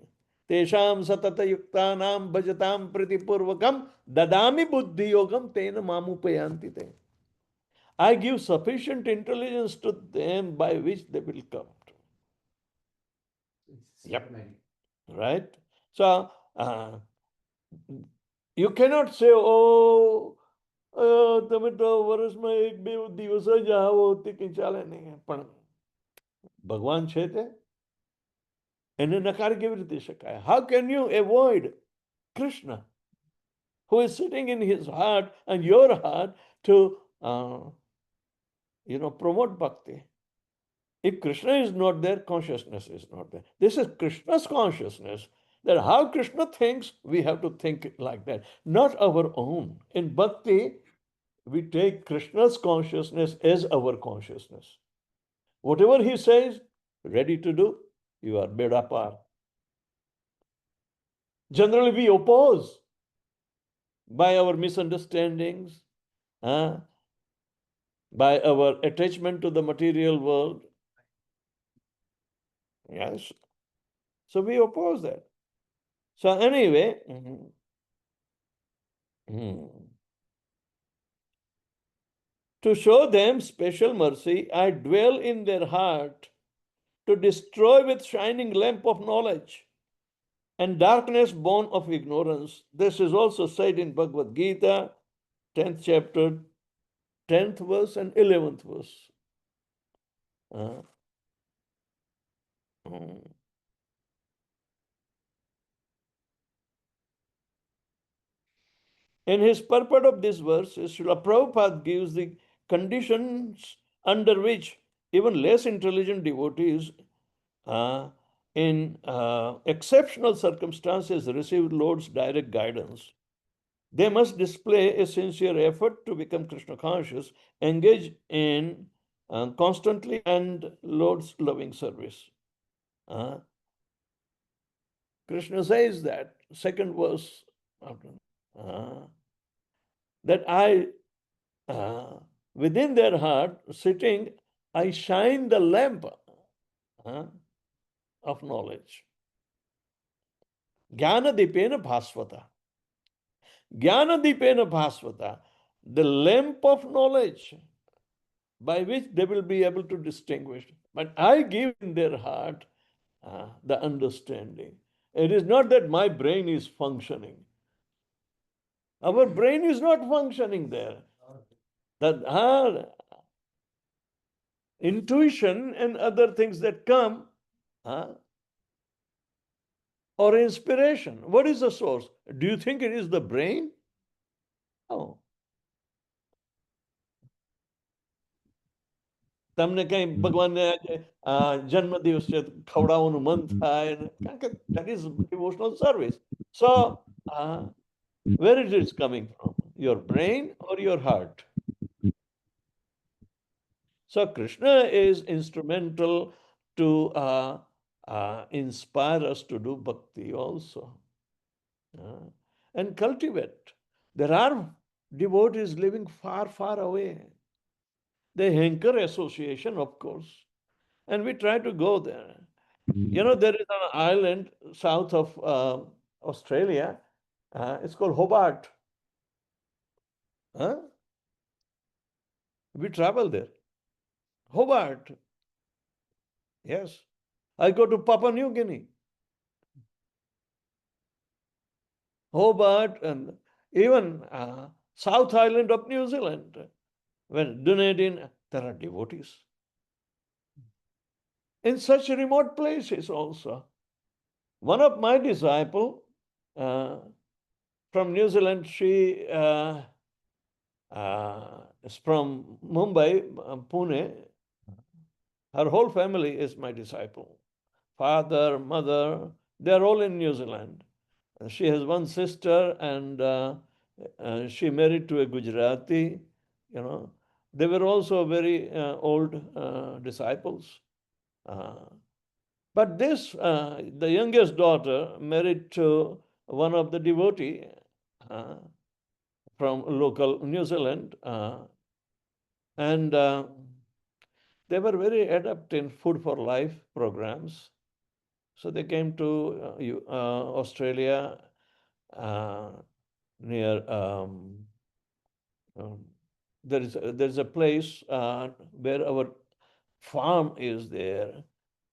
Tesham satata yuktanam bhajatam pritipurvakam dadami buddhi yogam tena mamupayanti te. I give sufficient intelligence to them by which they will come. Yep. Right? So, you cannot say, oh, તમે તો વર્ષમાં એક બે દિવસ જ આવો તે કંઈ ચાલે નહીં. પણ ભગવાન છે તે એને નકારી કેવી રીતે શકાય? How can you avoid Krishna, who is sitting in his heart and your heart to, promote bhakti? If Krishna is not there, consciousness is not there. This is Krishna's consciousness. That how Krishna thinks, we have to think like that, not our own. In bhakti, we take Krishna's consciousness as our consciousness. Whatever he says, ready to do, you are beda par. Generally, we oppose by our misunderstandings, by our attachment to the material world. Yes. So we oppose that. So anyway, to show them special mercy, I dwell in their heart to destroy with shining lamp of knowledge and darkness born of ignorance. This is also said in Bhagavad Gita, 10th chapter, 10th verse and 11th verse. In his purport of this verse, Srila Prabhupada gives the conditions under which even less intelligent devotees in exceptional circumstances receive Lord's direct guidance. They must display a sincere effort to become Krishna conscious, engage in constantly and Lord's loving service. Krishna says that, second verse, that I, within their heart, sitting, I shine the lamp of knowledge. Jnanadipena bhasvata. Jnanadipena bhasvata. The lamp of knowledge by which they will be able to distinguish. But I give in their heart the understanding. It is not that my brain is functioning. Our brain is not functioning there. That intuition and other things that come or inspiration. What is the source? Do you think it is the brain? No. તમને કઈ ભગવાનને જન્મદિવસ છે ખવડાવવાનું મન થાય કારણ કે that is devotional service. So where it is coming from? Your brain or your heart? So Krishna is instrumental to inspire us to do bhakti also. and cultivate. There are devotees living far, far away. They hanker association, of course, and we try to go there. You know, there is an island south of Australia. It's called Hobart. Huh? We travel there. Hobart. Yes. I go to Papua New Guinea. Hobart and even South Island of New Zealand. When Dunedin, there are devotees. In such remote places also. One of my disciples from New Zealand, she is from Mumbai, Pune. Her whole family is my disciple. Father, mother, they're all in New Zealand. She has one sister, and she married to a Gujarati. You know, they were also very old disciples. But this, the youngest daughter, married to one of the devotee from local New Zealand, and they were very adept in food for life programs. So they came to Australia near there's a place where our farm is there,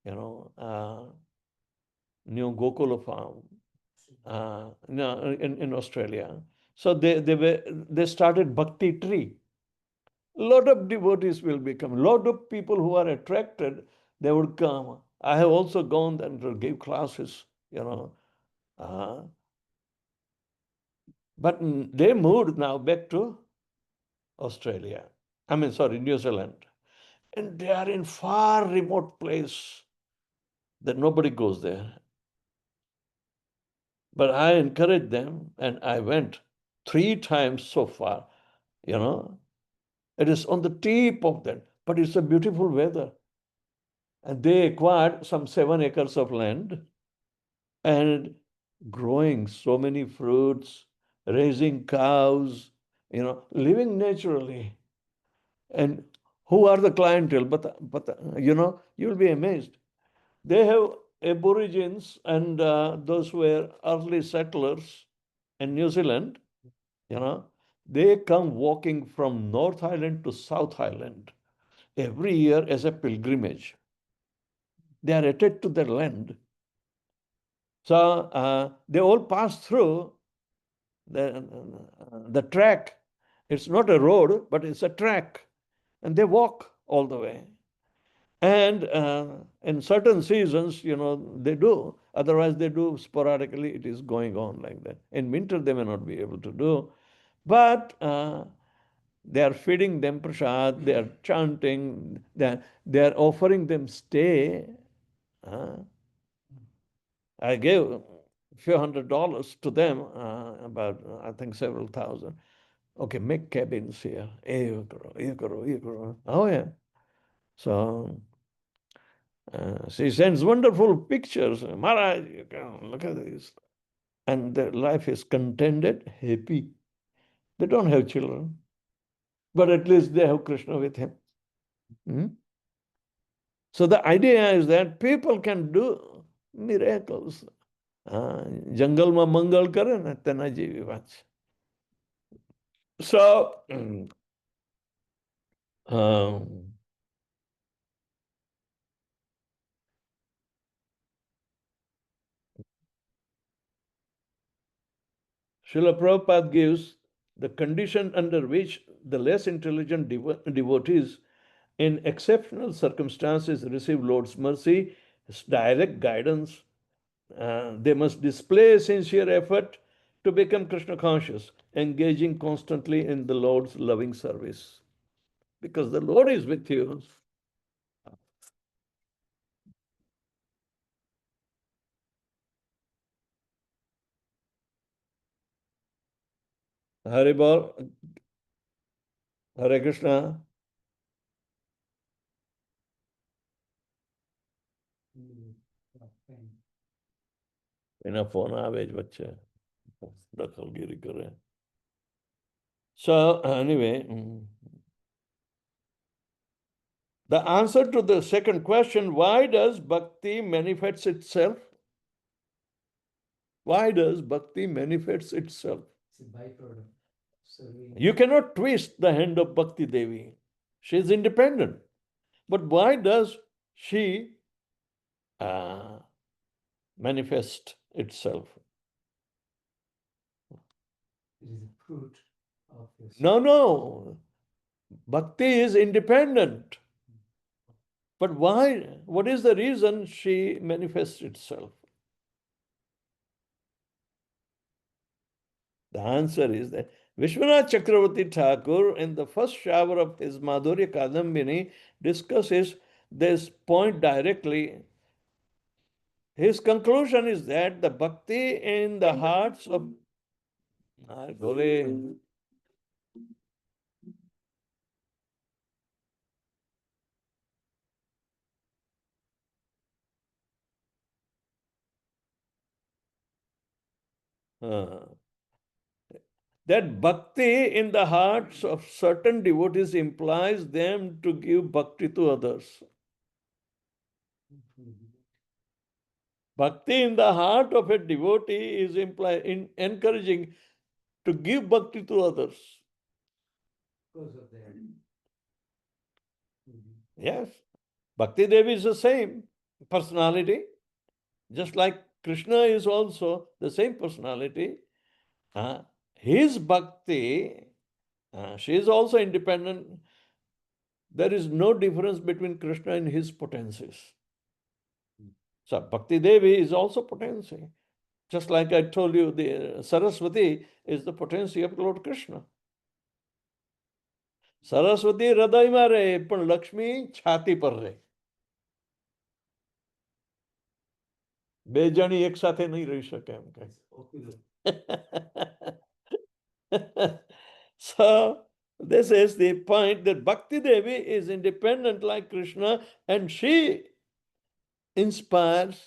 you know, New Gokula farm, in Australia. So they started bhakti tree. A lot of devotees will become. A lot of people who are attracted, they would come. I have also gone and give classes, you know. But they moved now back to Australia. I mean, sorry, New Zealand. And they are in far remote place that nobody goes there. But I encouraged them, and I went 3 times so far, you know. It is on the tip of that, but it's a beautiful weather. And they acquired some 7 acres of land and growing so many fruits, raising cows, you know, living naturally. And who are the clientele? But you know, you'll be amazed. They have aborigines and those were early settlers in New Zealand, you know, they come walking from North Island to South Island every year as a pilgrimage. They are attached to their land. So they all pass through the track. It's not a road, but it's a track. And they walk all the way. And in certain seasons, you know, they do. Otherwise, they do sporadically. It is going on like that. In winter, they may not be able to do. But they are feeding them prasad, they are chanting, they are offering them stay. I gave a few $100s to them, about, I think, several thousand. Okay, make cabins here. Oh, yeah. So she sends wonderful pictures. Maharaj, you can look at this. And their life is contented, happy. They don't have children, but at least they have Krishna with him. So the idea is that people can do miracles. Jungle ma mangal kare na tena jeevi vach. So Srila Prabhupada gives the condition under which the less intelligent devotees in exceptional circumstances receive Lord's mercy, His direct guidance. They must display sincere effort to become Krishna conscious, engaging constantly in the Lord's loving service. Because the Lord is with you. Hare Bol, Hare Krishna. એના phone આવે જ વચ્ચે. Dakalgiri kare. So anyway, the answer to the second question, why does bhakti manifest itself? Why does bhakti manifest itself? It's a byproduct. Serving. You cannot twist the hand of Bhakti Devi. She is independent. But why does she manifest itself? It is a fruit of your No. Bhakti is independent. But why? What is the reason she manifests itself? The answer is that Vishwanath Chakravarti Thakur, in the first shower of his Madhurya Kadambini, discusses this point directly. His conclusion is that the bhakti in the hearts of that bhakti in the hearts of certain devotees implies them to give bhakti to others. Bhakti in the heart of a devotee is encouraging to give bhakti to others. because of that. Yes. Bhakti Devi is the same personality, just like Krishna is also the same personality. His bhakti, she is also independent. There is no difference between Krishna and his potencies. So Bhakti Devi is also potency. Just like I told you, the Saraswati is the potency of Lord Krishna. Saraswati હૃદયમાં રહે પણ લક્ષ્મી છાતી પર રહે. બે જણી એક સાથે નહીં રહી શકે એમ કે. So this is the point that Bhakti Devi is independent like Krishna, and she inspires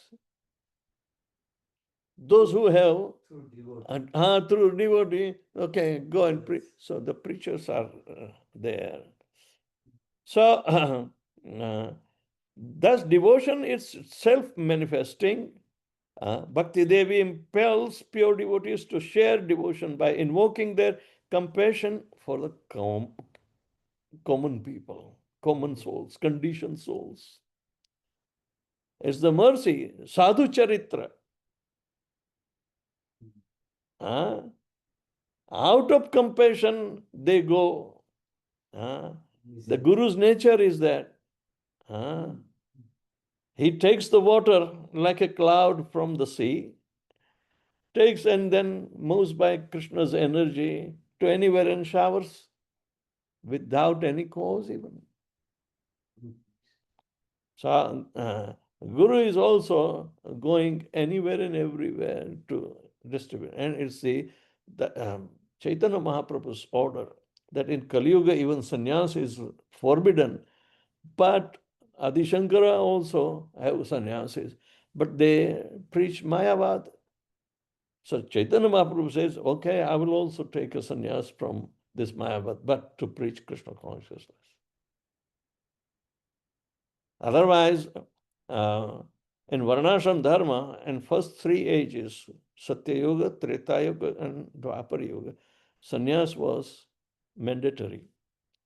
those who have through devotee. Okay, go and preach. So the preachers are there. So thus devotion is self-manifesting. Bhakti Devi impels pure devotees to share devotion by invoking their compassion for the common people, common souls, conditioned souls. It's the mercy, sadhu charitra. Out of compassion they go. The Guru's nature is that he takes the water like a cloud from the sea, takes and then moves by Krishna's energy to anywhere and showers without any cause even. So Guru is also going anywhere and everywhere to distribute. And it's the Chaitanya Mahaprabhu's order that in Kali Yuga even sannyas is forbidden, but Adi Shankara also have sannyasis, but they preach Mayavad. So Chaitanya Mahaprabhu says, okay, I will also take a sannyas from this Mayavad, but to preach Krishna consciousness. Otherwise, in Varnashram Dharma, in first 3 ages, Satya Yuga, Treta Yuga, and Dwapara Yuga, sannyas was mandatory,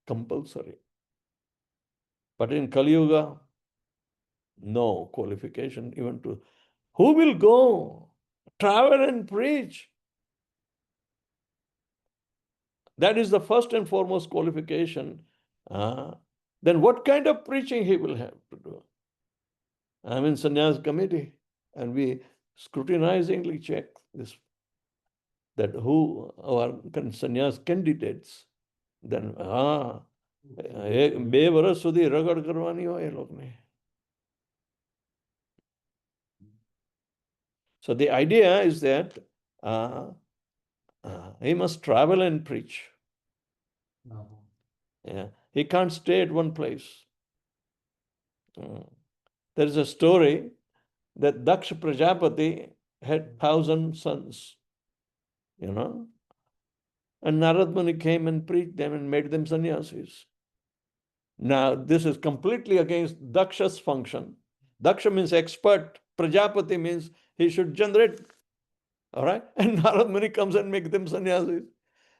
compulsory. But in Kali Yuga, no qualification even to. Who will go, travel and preach? That is the first and foremost qualification. Then what kind of preaching he will have to do? I'm in sannyas committee, and we scrutinizingly check this, that who are sannyas candidates. Then બે વર્ષ સુધી રગડ કરવાની હોય એ લોકોને. So the idea is that he must travel and preach. Yeah. He can't stay at one place. There is a story that Daksha Prajapati had 1,000 sons. you know. And Narad Muni came and preached them and made them sannyasis. Now, this is completely against Daksha's function. Daksha means expert. Prajapati means he should generate. All right? And Narad Muni comes and makes them sannyasis.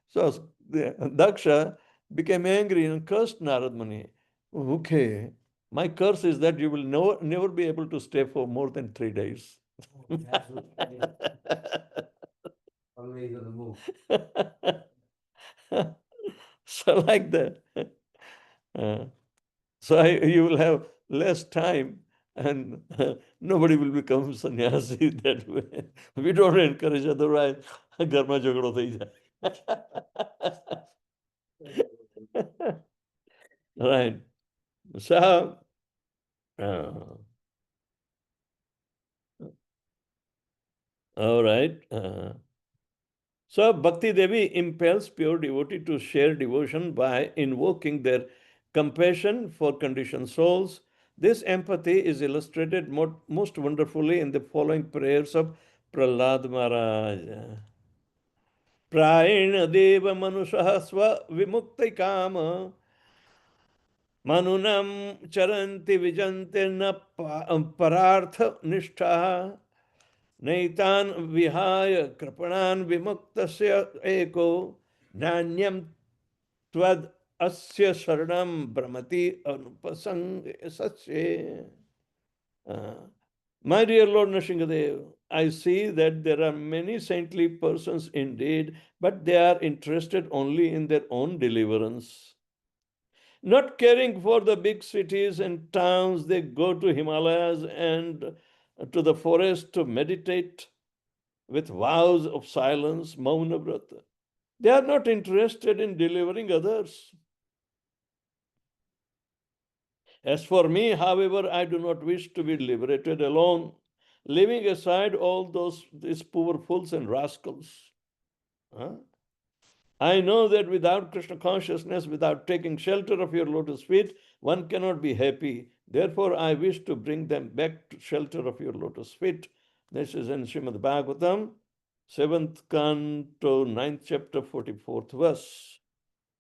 So Daksha became angry and cursed Narad Muni. Okay, my curse is that you will never be able to stay for more than 3 days. That's always on the move. So like that. So you will have less time and nobody will become sannyasi that way. We don't encourage, otherwise garma jagdo thai jai. Right. So, all right. So Bhakti Devi impels pure devotee to share devotion by invoking their compassion for conditioned souls. This empathy is illustrated most wonderfully in the following prayers of Prahlad Maharaj. Praena deva manusha swa vimukti kama manunam charanti vijante na parartha nishtha Naitan vihaya kripanan vimuktasya eko nanyam tvad asya saranam brahmati anupasang sasya. My dear Lord Nrsingadev, I see that there are many saintly persons indeed, but they are interested only in their own deliverance. Not caring for the big cities and towns, they go to Himalayas and to the forest to meditate with vows of silence, Mauna Vrata. They are not interested in delivering others. As for me, however, I do not wish to be liberated alone, leaving aside all these poor fools and rascals. Huh? I know that without Krishna consciousness, without taking shelter of your lotus feet, one cannot be happy. Therefore, I wish to bring them back to shelter of your lotus feet. This is in Srimad Bhagavatam, 7th canto, 9th chapter, 44th verse.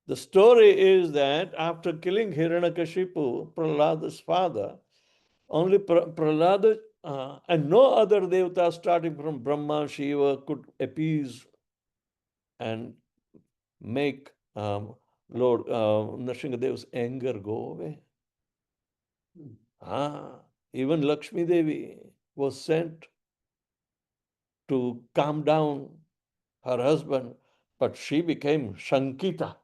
The story is that after killing Hiranyakashipu, Prahlada's father, only Prahlada and no other devata starting from Brahma, Shiva could appease and make Lord Nrsingadev's anger go away. Even Lakshmi Devi was sent to calm down her husband, but she became Shankita.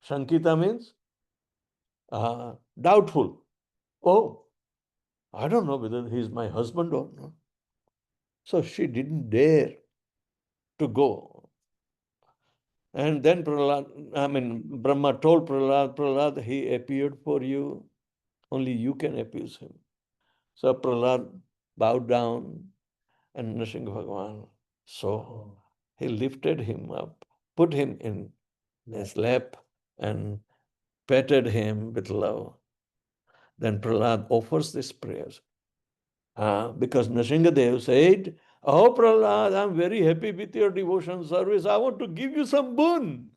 Shankita means doubtful. Oh, I don't know whether he's my husband or not. So she didn't dare to go. And then Brahma told Prahlad, he appeared for you. Only you can appease him. So Prahlad bowed down and Nrsimha Bhagavan. So he lifted him up, put him in his lap and petted him with love. Then Prahlad offers these prayers. Because Nrsingadev said, "Oh Prahlad, I'm very happy with your devotion service. I want to give you some boon."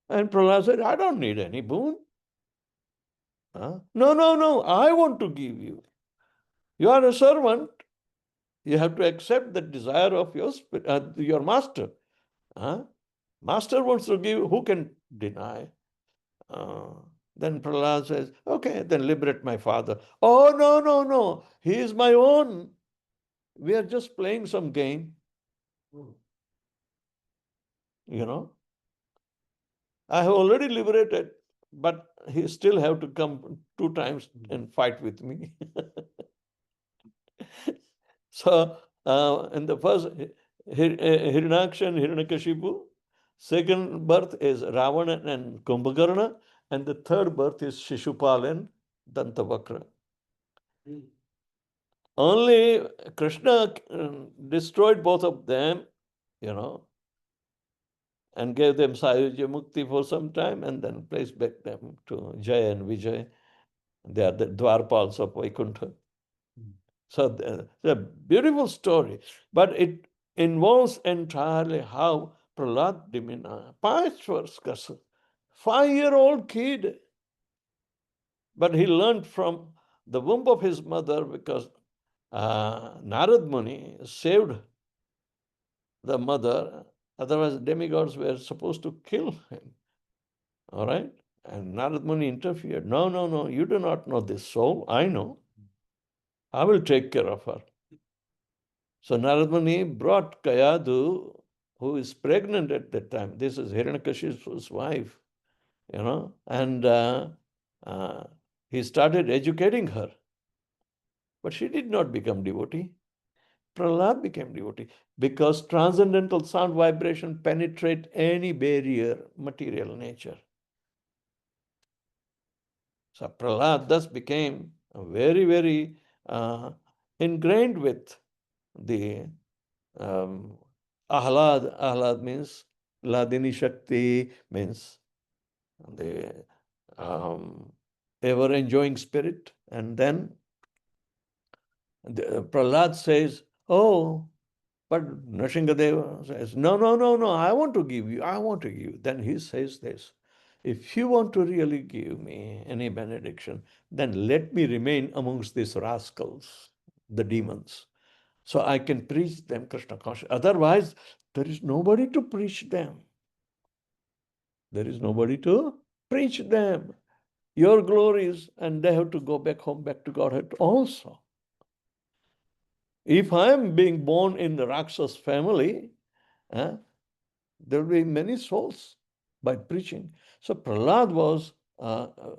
And Prahlad said, "I don't need any boon." No, I want to give you. You are a servant. You have to accept the desire of your master. Master wants to give, who can deny? Then Prahlad says, okay, then liberate my father. Oh, no. He is my own. We are just playing some game. You know, I have already liberated, but he still have to come 2 times and fight with me. So, in the first, Hiranyaksha and Hiranyakashipu, second birth is Ravana and Kumbhakarna, and the third birth is Shishupal and Dantavakra. Only Krishna destroyed both of them, you know, and gave them Sayujya Mukti for some time and then placed back them to Jaya and Vijay. They are the Dwarpals of Vaikuntha. So it's a beautiful story, but it involves entirely how Prahlad Dimina, 5 वर्ष का 5-year-old kid. But he learned from the womb of his mother because Narad Muni saved the mother. Otherwise, demigods were supposed to kill him. All right? And Narad Muni interfered. No, no, no, you do not know this soul. I know. I will take care of her. So Narad Muni brought Kayadu, who is pregnant at that time. This is Hiranyakashipu's wife, and he started educating her. But she did not become devotee. Prahlad became devotee because transcendental sound vibration penetrate any barrier, material nature. So Prahlad thus became very, very ingrained with the Ahlad. Ahlad means Ladini Shakti, means the ever enjoying spirit. And then Prahlad says, oh, but Nrsingadeva says, no, no, no, no, I want to give you, I want to give you. Then he says this, if you want to really give me any benediction, then let me remain amongst these rascals, the demons, so I can preach them Krishna consciousness. Otherwise, there is nobody to preach them. There is nobody to preach them. Your glories, and they have to go back home, back to Godhead also. If I am being born in the Rakshas family, there will be many souls by preaching. So Prahlad was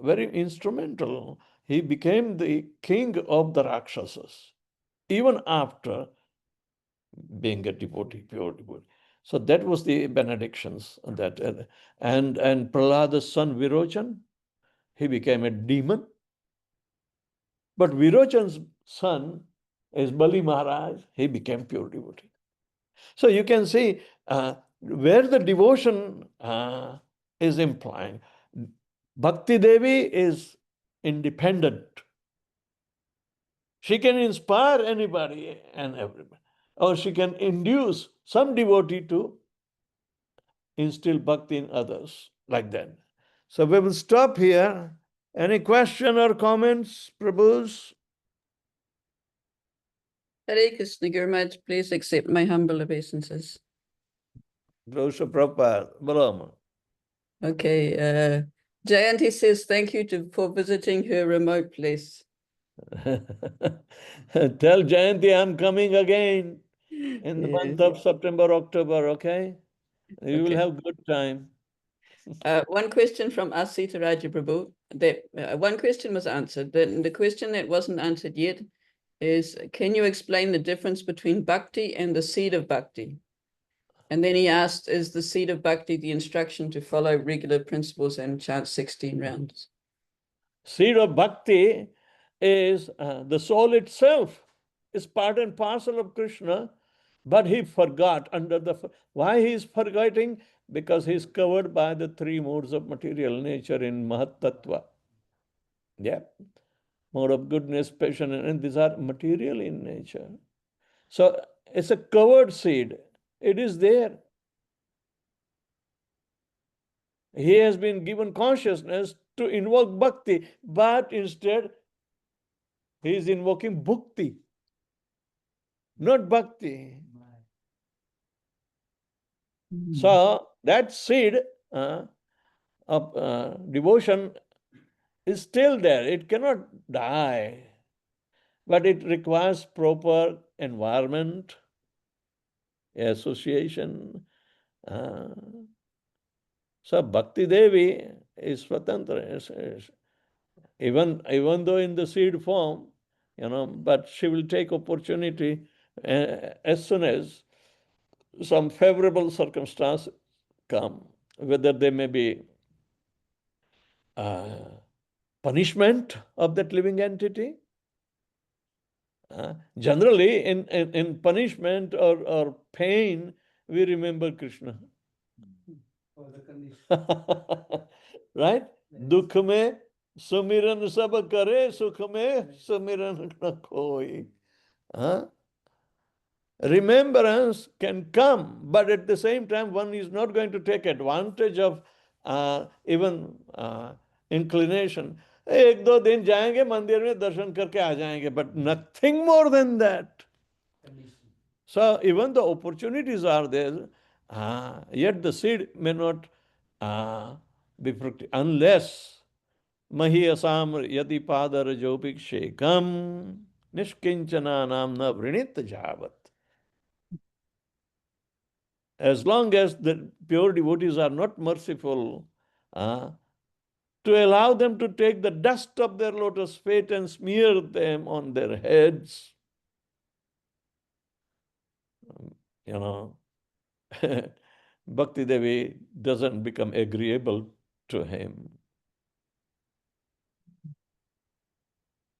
very instrumental. He became the king of the Rakshasas, even after being a devotee, pure devotee. So that was the benedictions. And Prahlada's son Virochan, he became a demon. But Virochan's son is Bali Maharaj. He became pure devotee. So you can see where the devotion is implying. Bhakti Devi is independent. She can inspire anybody and everybody. Or she can induce some devotee to instill bhakti in others, like that. So we will stop here. Any question or comments, Prabhus? Hare Krishna, Guru Maharaj, please accept my humble obeisances. Dosha Prabhupada, Brahma. Okay, Jayanti says thank you for visiting her remote place. Tell Jayanti I'm coming again in the month of September, October, okay? You will have good time. One question from Asita Raja Prabhu. One question was answered. The question that wasn't answered yet is, can you explain the difference between bhakti and the seed of bhakti? And then he asked, is the seed of bhakti the instruction to follow regular principles and chant 16 rounds? Seed of bhakti is the soul itself, is part and parcel of Krishna, but he forgot why he is forgetting? Because he is covered by the 3 modes of material nature in Mahat Tattva. Yeah. Mode of goodness, passion, and these are material in nature. So it's a covered seed. It is there. He has been given consciousness to invoke bhakti, but instead he is invoking bhukti, not bhakti. So that seed of devotion is still there. It cannot die, but it requires proper environment, association. So Bhakti Devi is Swatantra, even though in the seed form, but she will take opportunity as soon as some favorable circumstance come, whether they may be punishment of that living entity. Generally, in punishment or pain, we remember Krishna. For the condition. Right? Dukh mein sumiran sab kare, sukh mein sumiran na koi. remembrance can come, but at the same time, one is not going to take advantage of even inclination. एक दो दिन जाएंगे मंदिर में दर्शन करके आ जाएंगे, but nothing more than that. Condition. So even the opportunities are there, yet the seed may not be fructified unless महीयसाम यदि पादरजोभिषेकम निष्किंचनानाम न वृणीत जावत. As long as the pure devotees are not merciful to allow them to take the dust of their lotus feet and smear them on their heads, you know, Bhakti Devi doesn't become agreeable to him.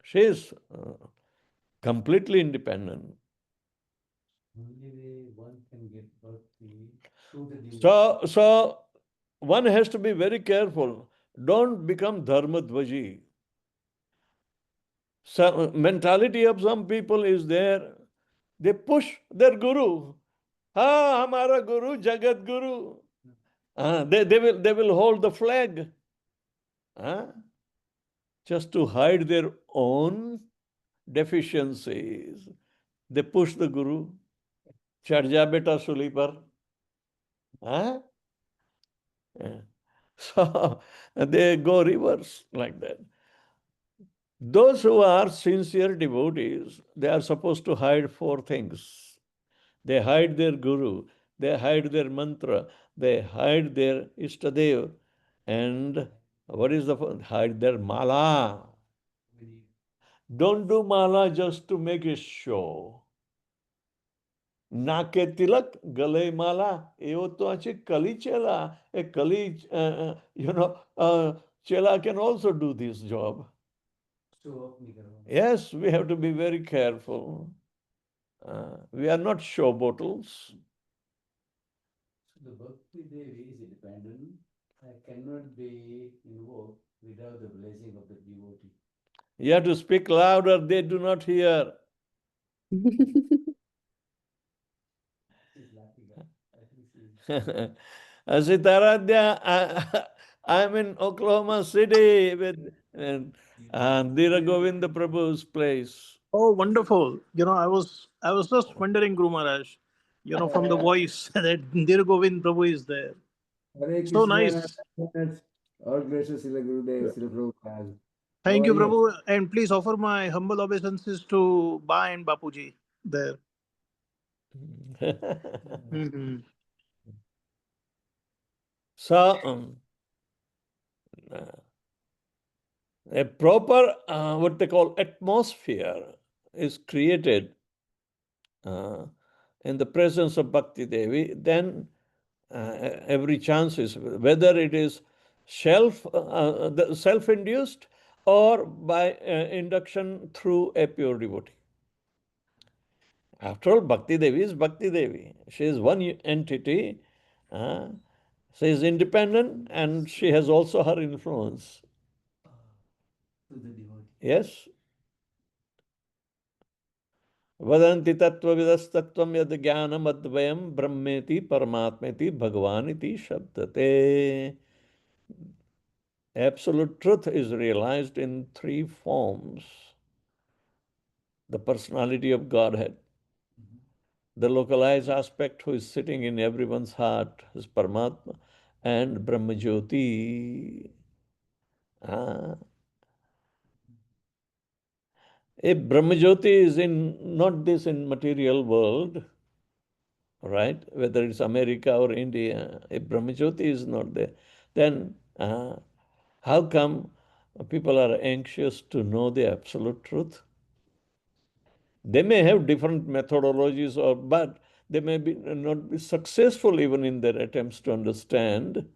She is completely independent. Only way one can get bhakti through the devotee. So one has to be very careful. Don't become dharmadvaji. So mentality of some people is there. They push their guru. Hamara guru, Jagat guru. They will hold the flag. Just to hide their own deficiencies. They push the guru. Chad ja beta suli par. So they go reverse like that. Those who are sincere devotees, they are supposed to hide four things. They hide their guru, they hide their mantra, they hide their Ishtadev, and what is the hide their mala. Don't do mala just to make a show. Nake tilak, gale mala, evo to ache kali chela. A kali, chela can also do this job. Yes, we have to be very careful. We are not show bottles. The Bhakti Devi is independent. Cannot be invoked without the blessing of the devotee. You have to speak louder, they do not hear. Asitaradya, I'm in Oklahoma City with Dira Govinda Prabhu's place. Oh, wonderful! I was just wondering, Guru Maharaj, from the voice that Dir Govind Prabhu is there. Hare So Krishna. nice. All gracious Srila Gurudev, Srila Prabhupada. Thank How you, are Prabhu, and please offer my humble obeisances to Ba and Bapuji there. Mhm. So, a proper, what they call atmosphere is created in the presence of Bhakti Devi, then every chance is, whether it is self-induced or by induction through a pure devotee. After all, Bhakti Devi is Bhakti Devi. She is one entity. She is independent and she has also her influence. to the devotee? Yes. Vadanti tattvavidasthatvam yad jnanam advayam brahmeti paramatmeti bhagavaniti shabdate. Absolute truth is realized in three forms. The personality of Godhead, the localized aspect who is sitting in everyone's heart is Paramatma, and Brahmajyoti. If Brahmajyoti is not this in material world, right? Whether it's America or India, if Brahmajyoti is not there, then how come people are anxious to know the absolute truth? They may have different methodologies, but they may not be successful even in their attempts to understand.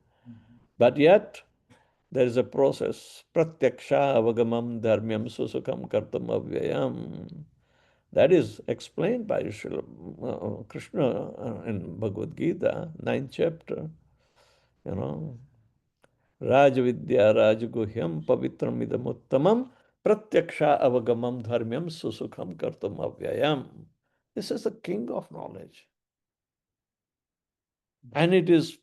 But yet, there is a process. Pratyaksha avagamam dharmyam susukham kartam avyayam. That is explained by Krishna in Bhagavad Gita, 9th chapter. Rajvidya Rajguhyam Pavitram Idamuttamam Pratyaksha Avagamam Dharmyam Susukham Kartam Avyayam. This is the king of knowledge. And it is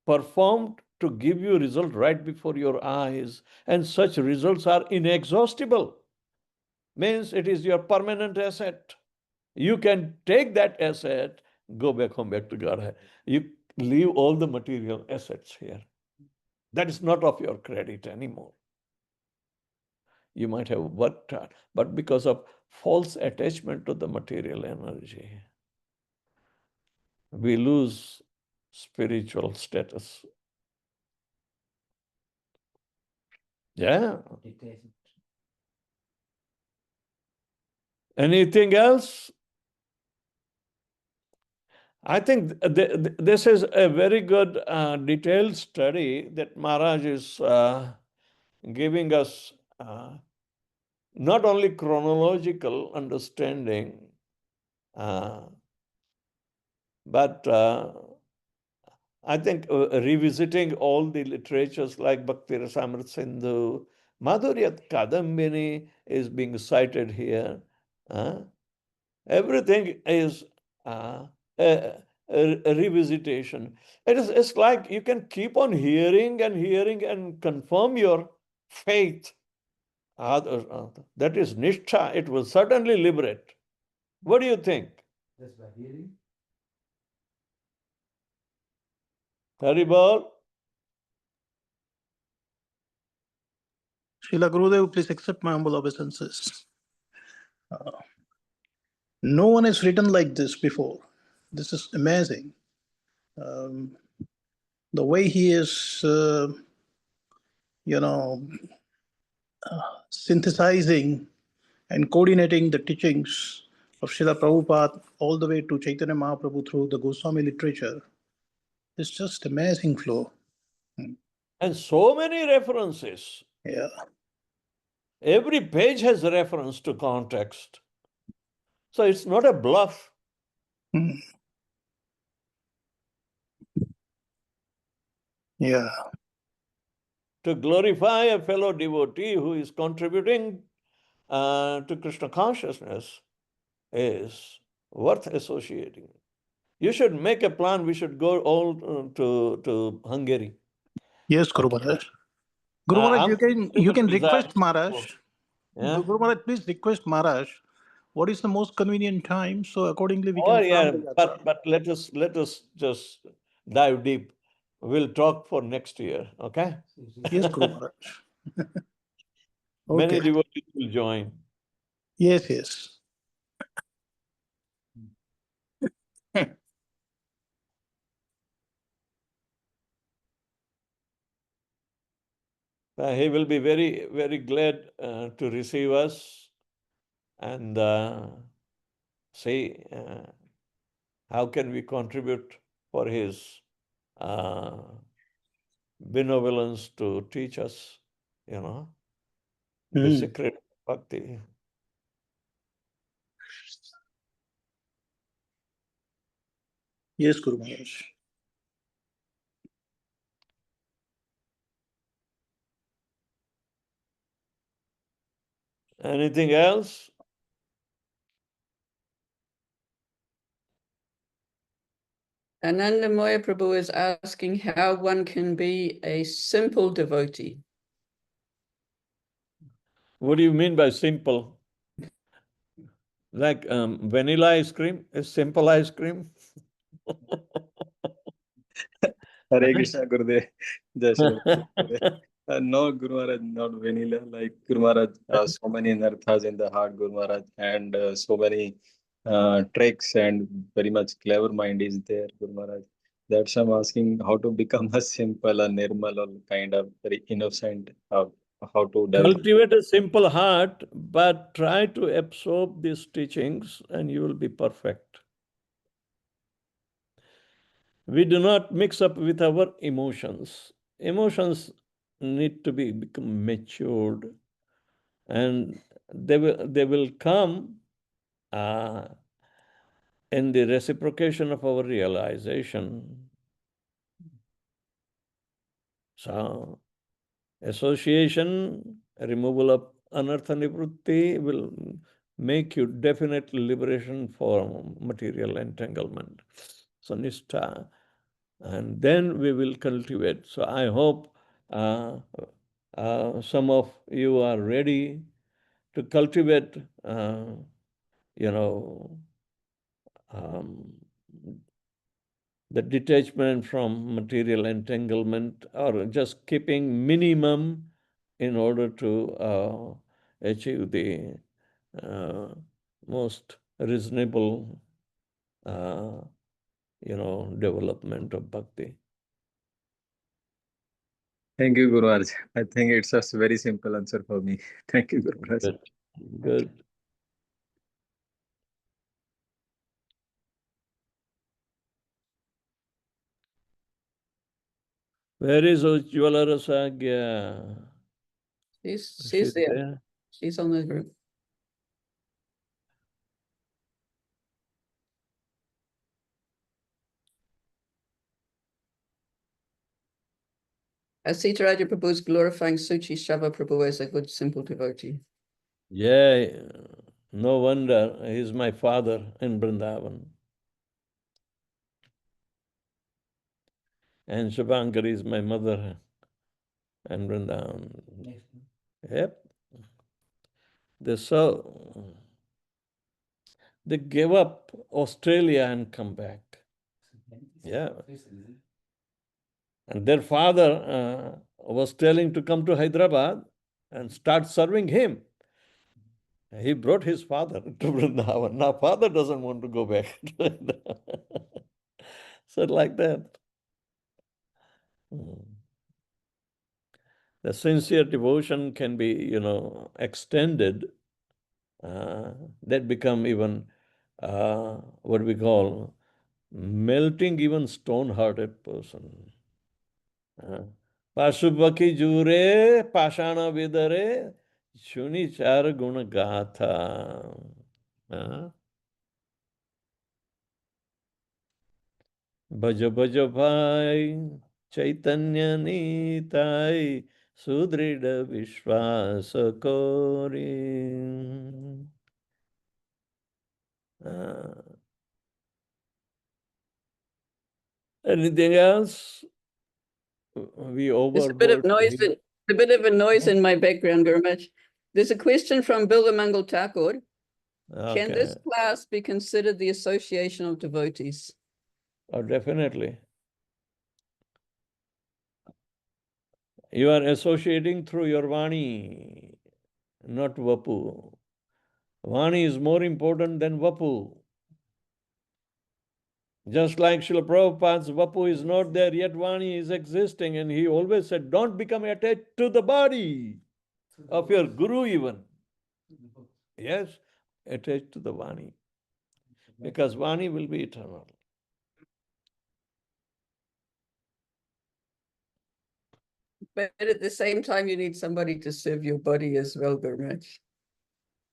performed to give you result right before your eyes. And such results are inexhaustible. Means it is your permanent asset. You can take that asset, go back home, back to God. You leave all the material assets here. That is not of your credit anymore. You might have worked hard, but because of false attachment to the material energy, we lose spiritual status. Yeah. Detachment. Anything else? I think this is a very good detailed study that Maharaj is giving us not only chronological understanding, but I think revisiting all the literatures like Bhakti Rasamrita Sindhu, Madhuryat Kadambini is being cited here. Everything is a revisitation. It's like you can keep on hearing and confirm your faith. That is Nishtha. It will certainly liberate. What do you think? Just by hearing. Haribol? Srila Gurudev, please accept my humble obeisances. No one has written like this before. This is amazing. The way he is, synthesizing and coordinating the teachings of Srila Prabhupada all the way to Chaitanya Mahaprabhu through the Goswami literature. It's just amazing flow. And so many references. Yeah. Every page has a reference to context. So it's not a bluff. Mm. Yeah. To glorify a fellow devotee who is contributing to Krishna consciousness is worth associating. You should make a plan. We should go all to Hungary. Yes, Guru Maharaj. Guru Maharaj, you can request Maharaj. Yeah. Guru Maharaj, please request Maharaj. What is the most convenient time? So accordingly we Oh can yeah, plan the yatra. but let us just dive deep. We'll talk for next year. Okay. Yes, Guru Maharaj. Many Okay. devotees will join. Yes, yes. He will be very, very glad to receive us and see how can we contribute for his benevolence to teach us, the secret of bhakti. Yes, Guru Maharaj. Anything else? Anandamoya Prabhu is asking how one can be a simple devotee. What do you mean by simple? Like vanilla ice cream is simple ice cream? Hare Krishna Gurudev. Jai Shri Gurudev. No, Guru Maharaj, not vanilla. Like Guru Maharaj, so many anarthas in the heart, Guru Maharaj, and so many tricks and very much clever mind is there, Guru Maharaj. That's I'm asking how to become a simple, a nirmal, or kind of very innocent. How to develop. Cultivate a simple heart, but try to absorb these teachings and you will be perfect. We do not mix up with our emotions. Emotions need to become matured, and they will come in the reciprocation of our realization. So, association, removal of anartha nivrutti will make you definite liberation from material entanglement. So Nishtha. And then we will cultivate. So I hope some of you are ready to cultivate, the detachment from material entanglement, or just keeping minimum in order to achieve the most reasonable, development of bhakti. Thank you, Guru Maharaj. I think it's a very simple answer for me. Thank you, Guru Maharaj. Good. Good. Where is Ujjwala Rasagya? She's there. She's on the group. Sitaraja Prabhu is glorifying Suchi Shava Prabhu as a good, simple devotee. Yeah, no wonder. He's my father in Vrindavan. And Shubhankari is my mother in Vrindavan. Yep. They gave up Australia and come back. Yeah. And their father was telling to come to Hyderabad and start serving him. He brought his father to Vrindavan. Now father doesn't want to go back. So like that. The sincere devotion can be, extended. That become even what we call melting even stone-hearted person. Pashubaki jure, pashana vidare, shuni char guna gatha. Bhaja bhaja bhai, chaitanya nitai, sudrida vishwasa kori. Anything else? We There's a bit of noise. A bit of a noise in my background, very much. There's a question from Bilvamangal Thakur. Okay. Can this class be considered the association of devotees? Oh, definitely. You are associating through your Vani, not Vapu. Vani is more important than Vapu. Just like Srila Prabhupada's Vapu is not there, yet Vani is existing, and he always said, don't become attached to the body of your Guru even. Yes, attached to the Vani. Because Vani will be eternal. But at the same time, you need somebody to serve your body as well, Gurmaj.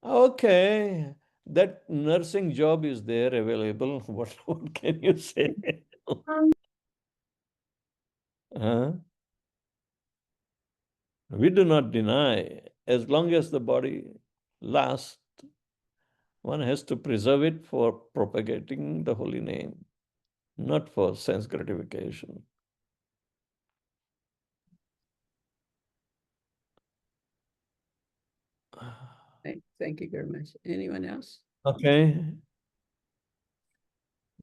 Okay, that nursing job is there available. What can you say? We do not deny, as long as the body lasts, one has to preserve it for propagating the holy name, not for sense gratification. Thank you very much. Anyone else? Okay.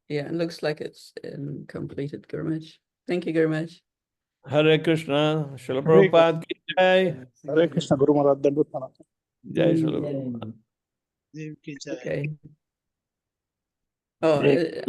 Yeah, it looks like it's completed, Gurmaj. Thank you very much. Hare Krishna, Srila Hare Prabhupada ki jai. Hare Krishna, Guru Maharaj, Dandavat Pranam. Jai Srila Prabhupada. Dev ki jai. Okay. Oh, Jai.